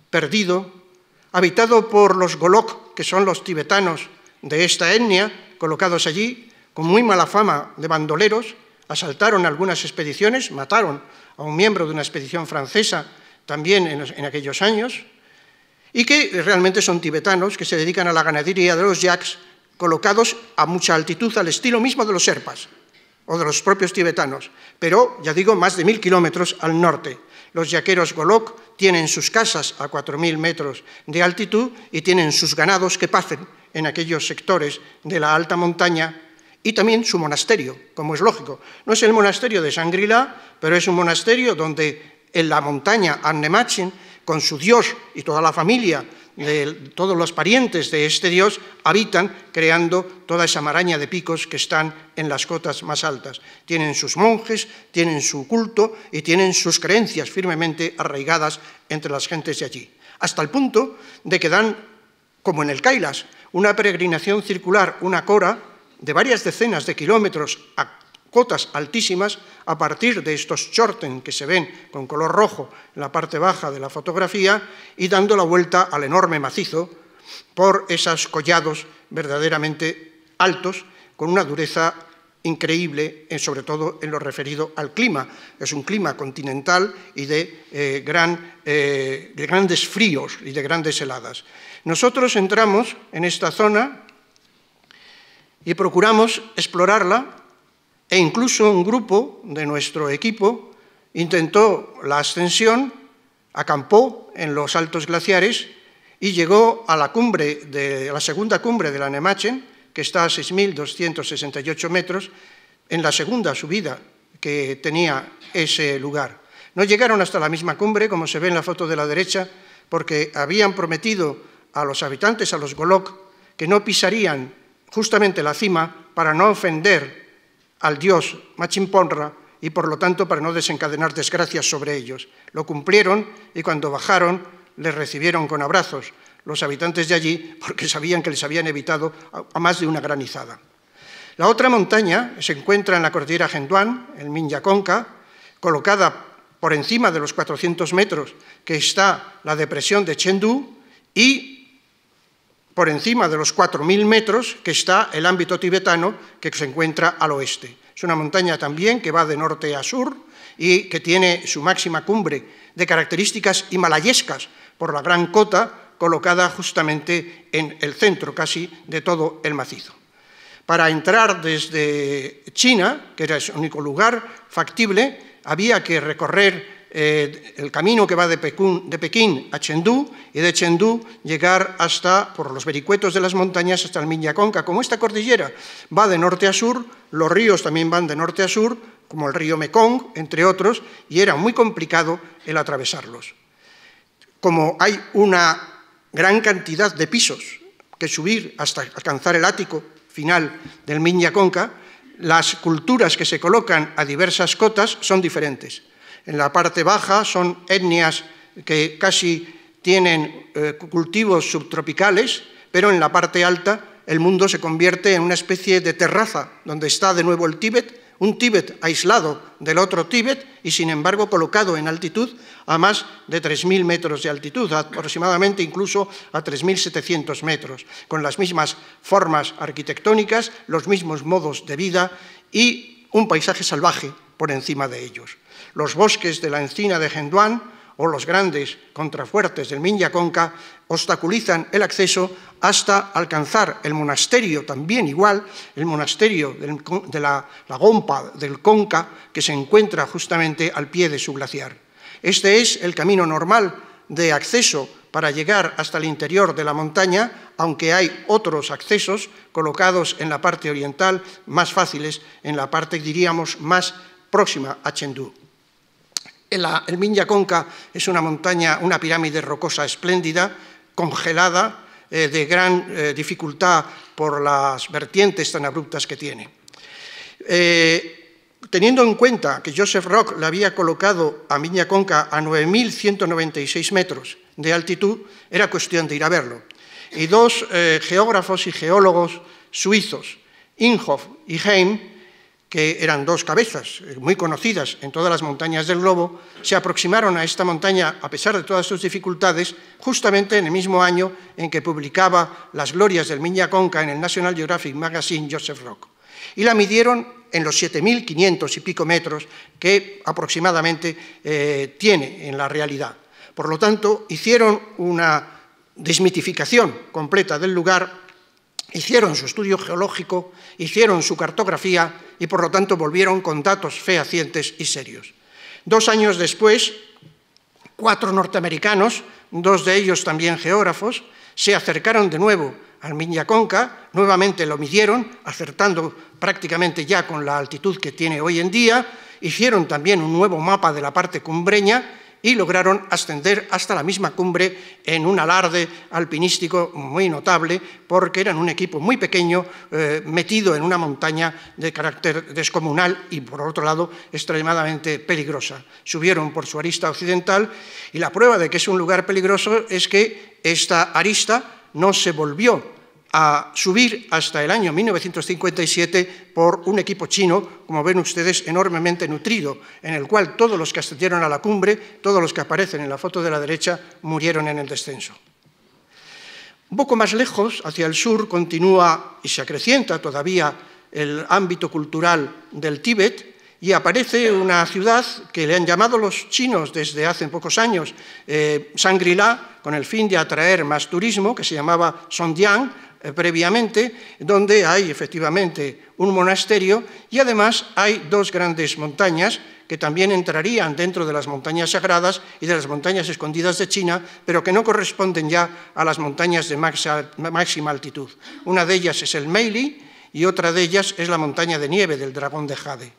perdido, habitado por los Golok, que son los tibetanos de esta etnia, colocados allí, con muy mala fama de bandoleros, asaltaron algunas expediciones, mataron a un miembro de una expedición francesa también en aquellos años, y que realmente son tibetanos que se dedican a la ganadería de los yaks, colocados a mucha altitud, al estilo mismo de los Sherpas, o de los propios tibetanos, pero, ya digo, más de 1.000 kilómetros al norte. Los yaqueros Golok tienen sus casas a 4.000 metros de altitud y tienen sus ganados que pacen en aquellos sectores de la alta montaña y también su monasterio, como es lógico. No es el monasterio de Shangri-La, pero es un monasterio donde en la montaña Lannemachin, con su dios y toda la familia, todos los parientes de este dios habitan creando toda esa maraña de picos que están en las cotas más altas. Tienen sus monjes, tienen su culto y tienen sus creencias firmemente arraigadas entre las gentes de allí. Hasta el punto de que dan, como en el Kailas, una peregrinación circular, una cora de varias decenas de kilómetros a cotas altísimas a partir de estos chorten que se ven con color rojo en la parte baja de la fotografía y dando la vuelta al enorme macizo por esos collados verdaderamente altos con una dureza increíble, sobre todo en lo referido al clima. Es un clima continental y de grandes fríos y de grandes heladas. Nosotros entramos en esta zona y procuramos explorarla. E incluso un grupo de nuestro equipo intentó la ascensión, acampó en los altos glaciares y llegó a la segunda cumbre de Lannemachin, que está a 6.268 metros, en la segunda subida que tenía ese lugar. No llegaron hasta la misma cumbre, como se ve en la foto de la derecha, porque habían prometido a los habitantes, a los Golok, que no pisarían justamente la cima para no ofender al dios Machinponra y por lo tanto para no desencadenar desgracias sobre ellos. Lo cumplieron y cuando bajaron les recibieron con abrazos los habitantes de allí porque sabían que les habían evitado a más de una granizada. La otra montaña se encuentra en la cordillera Gendwan, el Minya Konka, colocada por encima de los 400 metros, que está la depresión de Chengdu, y por encima de los 4.000 metros, que está el ámbito tibetano, que se encuentra al oeste. Es una montaña también que va de norte a sur y que tiene su máxima cumbre de características himalayescas por la gran cota colocada justamente en el centro casi de todo el macizo. Para entrar desde China, que era el único lugar factible, había que recorrer el camino que va de Pekín a Chengdu, y de Chengdu llegar hasta, por los vericuetos de las montañas, hasta el Minya Konka. Como esta cordillera va de norte a sur, los ríos también van de norte a sur, como el río Mekong, entre otros, y era muy complicado el atravesarlos. Como hay una gran cantidad de pisos que subir hasta alcanzar el ático final del Minya Konka, las culturas que se colocan a diversas cotas son diferentes. En la parte baja son etnias que casi tienen cultivos subtropicales, pero en la parte alta el mundo se convierte en una especie de terraza, donde está de nuevo el Tíbet, un Tíbet aislado del otro Tíbet y, sin embargo, colocado en altitud a más de 3.000 metros de altitud, aproximadamente incluso a 3.700 metros, con las mismas formas arquitectónicas, los mismos modos de vida y un paisaje salvaje por encima de ellos. Los bosques de la encina de Henduan o los grandes contrafuertes del Minya Konka obstaculizan el acceso hasta alcanzar el monasterio, también igual, el monasterio de la Gompa del Konka, que se encuentra justamente al pie de su glaciar. Este es el camino normal de acceso para llegar hasta el interior de la montaña, aunque hay otros accesos colocados en la parte oriental, más fáciles, en la parte, diríamos, más próxima a Chengdu. El Minya Konka es una montaña, una pirámide rocosa espléndida, congelada, de gran dificultad por las vertientes tan abruptas que tiene. Teniendo en cuenta que Joseph Rock le había colocado a Minya Konka a 9.196 metros de altitud, era cuestión de ir a verlo. Y dos geógrafos y geólogos suizos, Inhofe y Heim, que eran dos cabezas muy conocidas en todas las montañas del globo, se aproximaron a esta montaña, a pesar de todas sus dificultades, justamente en el mismo año en que publicaba Las glorias del Minya Konka en el National Geographic Magazine Joseph Rock. Y la midieron en los 7.500 y pico metros que aproximadamente tiene en la realidad. Por lo tanto, hicieron una desmitificación completa del lugar, hicieron su estudio geológico, hicieron su cartografía y, por lo tanto, volvieron con datos fehacientes y serios. 2 años después, 4 norteamericanos, 2 de ellos también geógrafos, se acercaron de nuevo al Minya Konka, nuevamente lo midieron, acertando prácticamente ya con la altitud que tiene hoy en día, hicieron también un nuevo mapa de la parte cumbreña y lograron ascender hasta la misma cumbre en un alarde alpinístico muy notable, porque eran un equipo muy pequeño metido en una montaña de carácter descomunal y, por otro lado, extremadamente peligrosa. Subieron por su arista occidental y la prueba de que es un lugar peligroso es que esta arista no se volvió a subir hasta el año 1957 por un equipo chino, como ven ustedes, enormemente nutrido, en el cual todos los que ascendieron a la cumbre, todos los que aparecen en la foto de la derecha, murieron en el descenso. Un poco más lejos, hacia el sur, continúa y se acrecienta todavía el ámbito cultural del Tíbet, y aparece una ciudad que le han llamado los chinos desde hace pocos años Shangri-La, con el fin de atraer más turismo, que se llamaba Songjiang previamente, donde hay efectivamente un monasterio y además hay 2 grandes montañas que también entrarían dentro de las montañas sagradas y de las montañas escondidas de China, pero que no corresponden ya a las montañas de máxima altitud. Una de ellas es el Meili y otra de ellas es la montaña de nieve del Dragón de Jade.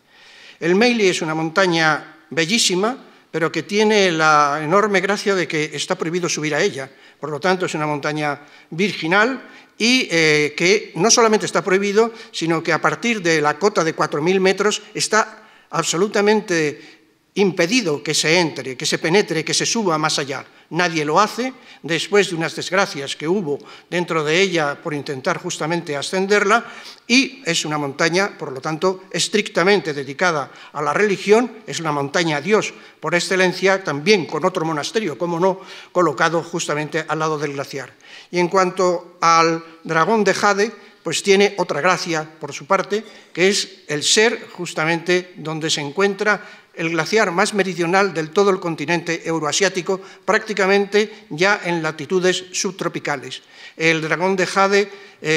El Meili es una montaña bellísima, pero que tiene la enorme gracia de que está prohibido subir a ella. Por lo tanto, es una montaña virginal y que no solamente está prohibido, sino que a partir de la cota de 4.000 metros está absolutamente impedido que se entre, que se penetre, que se suba más allá. Nadie lo hace, después de unas desgracias que hubo dentro de ella por intentar justamente ascenderla, y es una montaña, por lo tanto, estrictamente dedicada a la religión, es una montaña a Dios por excelencia, también con otro monasterio, como no, colocado justamente al lado del glaciar. Y en cuanto al dragón de jade, pues tiene otra gracia por su parte, que es el ser justamente donde se encuentra el glaciar más meridional del todo el continente euroasiático, prácticamente ya en latitudes subtropicales. El dragón de jade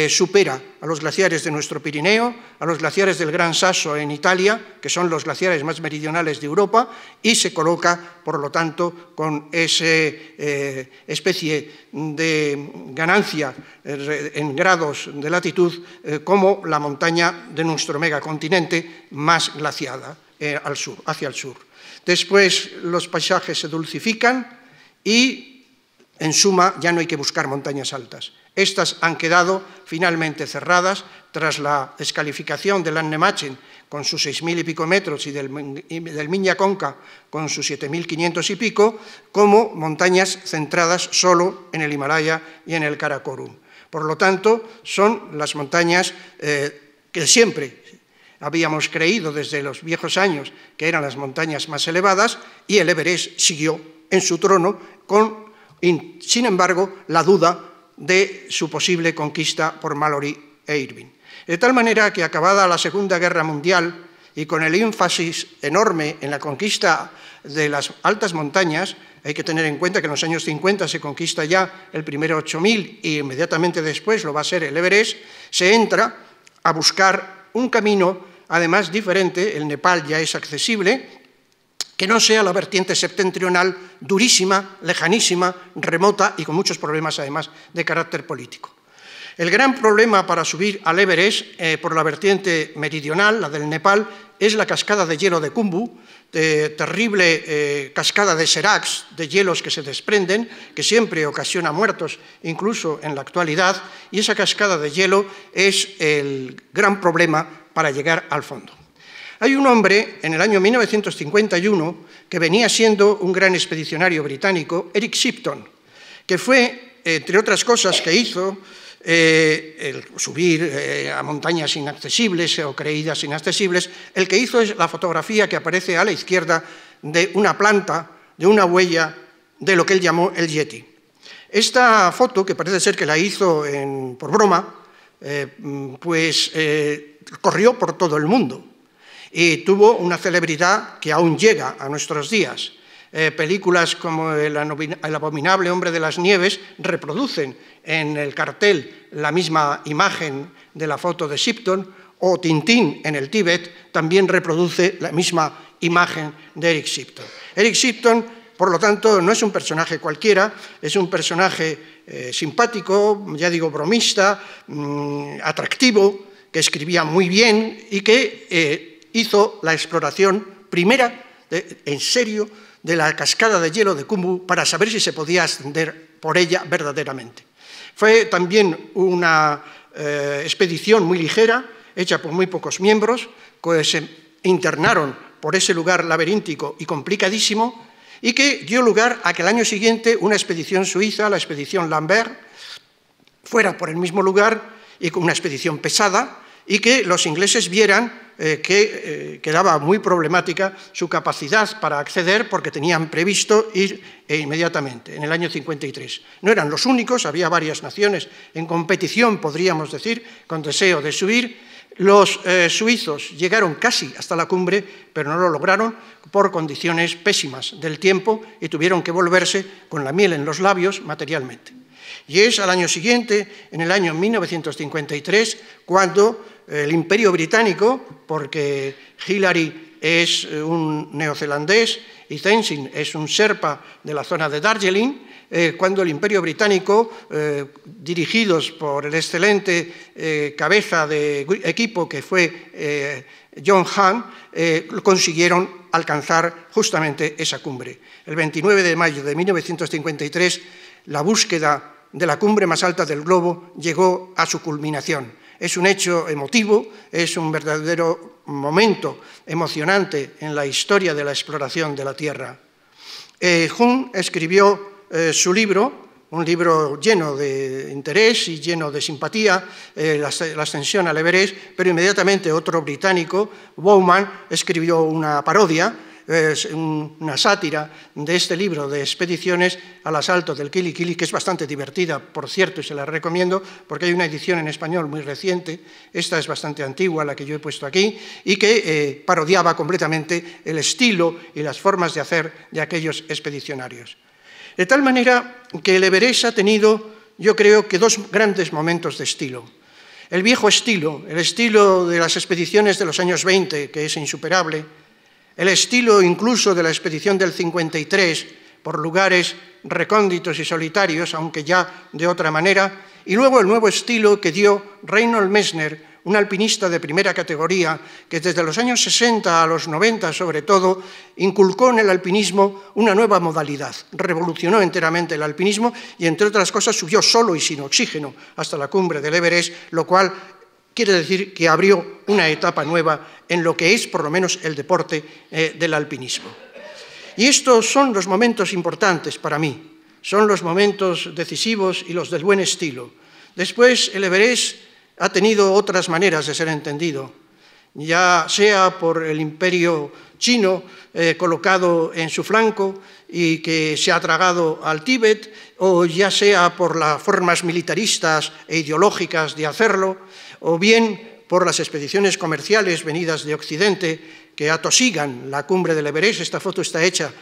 supera a los glaciares de nuestro Pirineo, a los glaciares del Gran Sasso en Italia, que son los glaciares más meridionales de Europa, y se coloca, por lo tanto, con esa especie de ganancia en grados de latitud como la montaña de nuestro megacontinente más glaciada al sur, hacia el sur. Después los paisajes se dulcifican y, en suma, ya no hay que buscar montañas altas. Estas han quedado finalmente cerradas tras la descalificación del Annemachen con sus 6.000 y pico metros y del Miña Conca con sus 7.500 y pico, como montañas centradas solo en el Himalaya y en el Karakorum. Por lo tanto, son las montañas que siempre habíamos creído desde los viejos años que eran las montañas más elevadas, y el Everest siguió en su trono con, sin embargo, la duda de su posible conquista por Mallory e Irving. De tal manera que, acabada la Segunda Guerra Mundial y con el énfasis enorme en la conquista de las altas montañas, hay que tener en cuenta que en los años 50 se conquista ya el primero 8000 y inmediatamente después lo va a ser el Everest, se entra a buscar un camino, además diferente. El Nepal ya es accesible, que no sea la vertiente septentrional durísima, lejanísima, remota y con muchos problemas además de carácter político. El gran problema para subir al Everest por la vertiente meridional, la del Nepal, es la cascada de hielo de Khumbu, terrible cascada de seracs, de hielos que se desprenden, que siempre ocasiona muertos, incluso en la actualidad, y esa cascada de hielo es el gran problema para llegar al fondo. Hay un hombre, en el año 1951, que venía siendo un gran expedicionario británico, Eric Shipton, que fue, entre otras cosas que hizo, el subir a montañas inaccesibles o creídas inaccesibles, el que hizo es la fotografía que aparece a la izquierda de una planta, de una huella de lo que él llamó el Yeti. Esta foto, que parece ser que la hizo por broma, corrió por todo el mundo y tuvo una celebridad que aún llega a nuestros días. Películas como El abominable hombre de las nieves reproducen en el cartel la misma imagen de la foto de Shipton, o Tintín en el Tíbet también reproduce la misma imagen de Eric Shipton. Eric Shipton, por lo tanto, no es un personaje cualquiera, es un personaje simpático, ya digo, bromista, atractivo, que escribía muy bien y que hizo la exploración primera, en serio, de la cascada de hielo de Khumbu para saber si se podía ascender por ella verdaderamente. Fue también una expedición muy ligera, hecha por muy pocos miembros, que se internaron por ese lugar laberíntico y complicadísimo, y que dio lugar a que el año siguiente una expedición suiza, la expedición Lambert, fuera por el mismo lugar y con una expedición pesada, y que los ingleses vieran que quedaba muy problemática su capacidad para acceder, porque tenían previsto ir inmediatamente, en el año 53. No eran los únicos, había varias naciones en competición, podríamos decir, con deseo de subir. Los suizos llegaron casi hasta la cumbre, pero no lo lograron por condiciones pésimas del tiempo y tuvieron que volverse con la miel en los labios materialmente. Y es al año siguiente, en el año 1953, cuando el Imperio Británico, porque Hillary es un neozelandés y Tenzin es un sherpa de la zona de Darjeeling, cuando el Imperio Británico, dirigidos por el excelente cabeza de equipo que fue John Hunt, consiguieron alcanzar justamente esa cumbre. El 29 de mayo de 1953, la búsqueda de la cumbre más alta del globo llegó a su culminación. Es un hecho emotivo, es un verdadero momento emocionante en la historia de la exploración de la Tierra. Hume escribió su libro, un libro lleno de interés y lleno de simpatía, la ascensión al Everest, pero inmediatamente otro británico, Bowman, escribió una parodia, una sátira de este libro de expediciones al asalto del Kili Kili, que es bastante divertida, por cierto, y se la recomiendo, porque hay una edición en español muy reciente, esta es bastante antigua, la que yo he puesto aquí, y que parodiaba completamente el estilo y las formas de hacer de aquellos expedicionarios. De tal manera que el Everest ha tenido, yo creo que dos grandes momentos de estilo. El viejo estilo, el estilo de las expediciones de los años 20, que es insuperable, el estilo incluso de la expedición del 53, por lugares recónditos y solitarios, aunque ya de otra manera, y luego el nuevo estilo que dio Reinhold Messner, un alpinista de primera categoría, que desde los años 60 a los 90, sobre todo, inculcó en el alpinismo una nueva modalidad, revolucionó enteramente el alpinismo y, entre otras cosas, subió solo y sin oxígeno hasta la cumbre del Everest, lo cual quiere decir que abrió una etapa nueva en lo que es, por lo menos, el deporte del alpinismo. Y estos son los momentos importantes para mí, son los momentos decisivos y los del buen estilo. Después, el Everest ha tenido otras maneras de ser entendido, ya sea por el imperio chino colocado en su flanco y que se ha tragado al Tíbet, o ya sea por las formas militaristas e ideológicas de hacerlo, o bien por las expediciones comerciales venidas de Occidente que atosigan la cumbre del Everest. Esta foto está hecha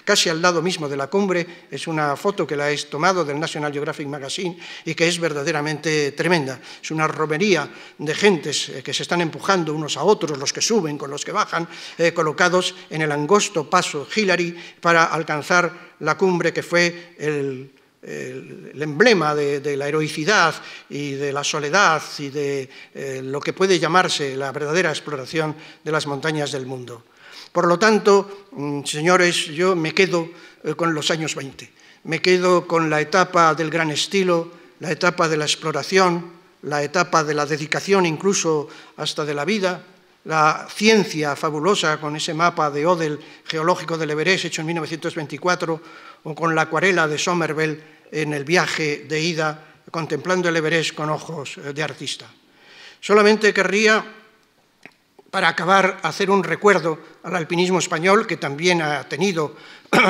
casi al lado mismo de la cumbre, es una foto que la he tomado del National Geographic Magazine y que es verdaderamente tremenda. Es una romería de gentes que se están empujando unos a otros, los que suben con los que bajan, colocados en el angosto paso Hillary para alcanzar la cumbre que fue el emblema de la heroicidad y de la soledad y de lo que puede llamarse la verdadera exploración de las montañas del mundo. Por lo tanto, señores, yo me quedo con los años 20, me quedo con la etapa del gran estilo, la etapa de la exploración, la etapa de la dedicación incluso hasta de la vida, la ciencia fabulosa con ese mapa de Odell geológico del Everest hecho en 1924 o con la acuarela de Somerville en el viaje de ida contemplando el Everest con ojos de artista. Solamente querría, para acabar, hacer un recuerdo al alpinismo español, que también ha tenido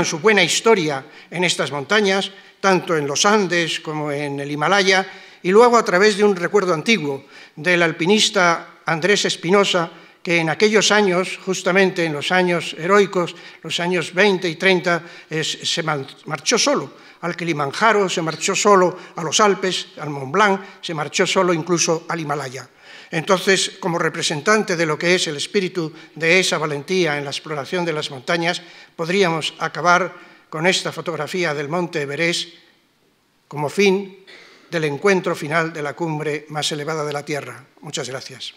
su buena historia en estas montañas, tanto en los Andes como en el Himalaya, y luego a través de un recuerdo antiguo del alpinista Andrés Espinosa, que en aquellos años, justamente en los años heroicos, los años 20 y 30, se marchó solo al Kilimanjaro, se marchó solo a los Alpes, al Mont Blanc, se marchó solo incluso al Himalaya. Entonces, como representante de lo que es el espíritu de esa valentía en la exploración de las montañas, podríamos acabar con esta fotografía del Monte Everest como fin del encuentro final de la cumbre más elevada de la Tierra. Muchas gracias.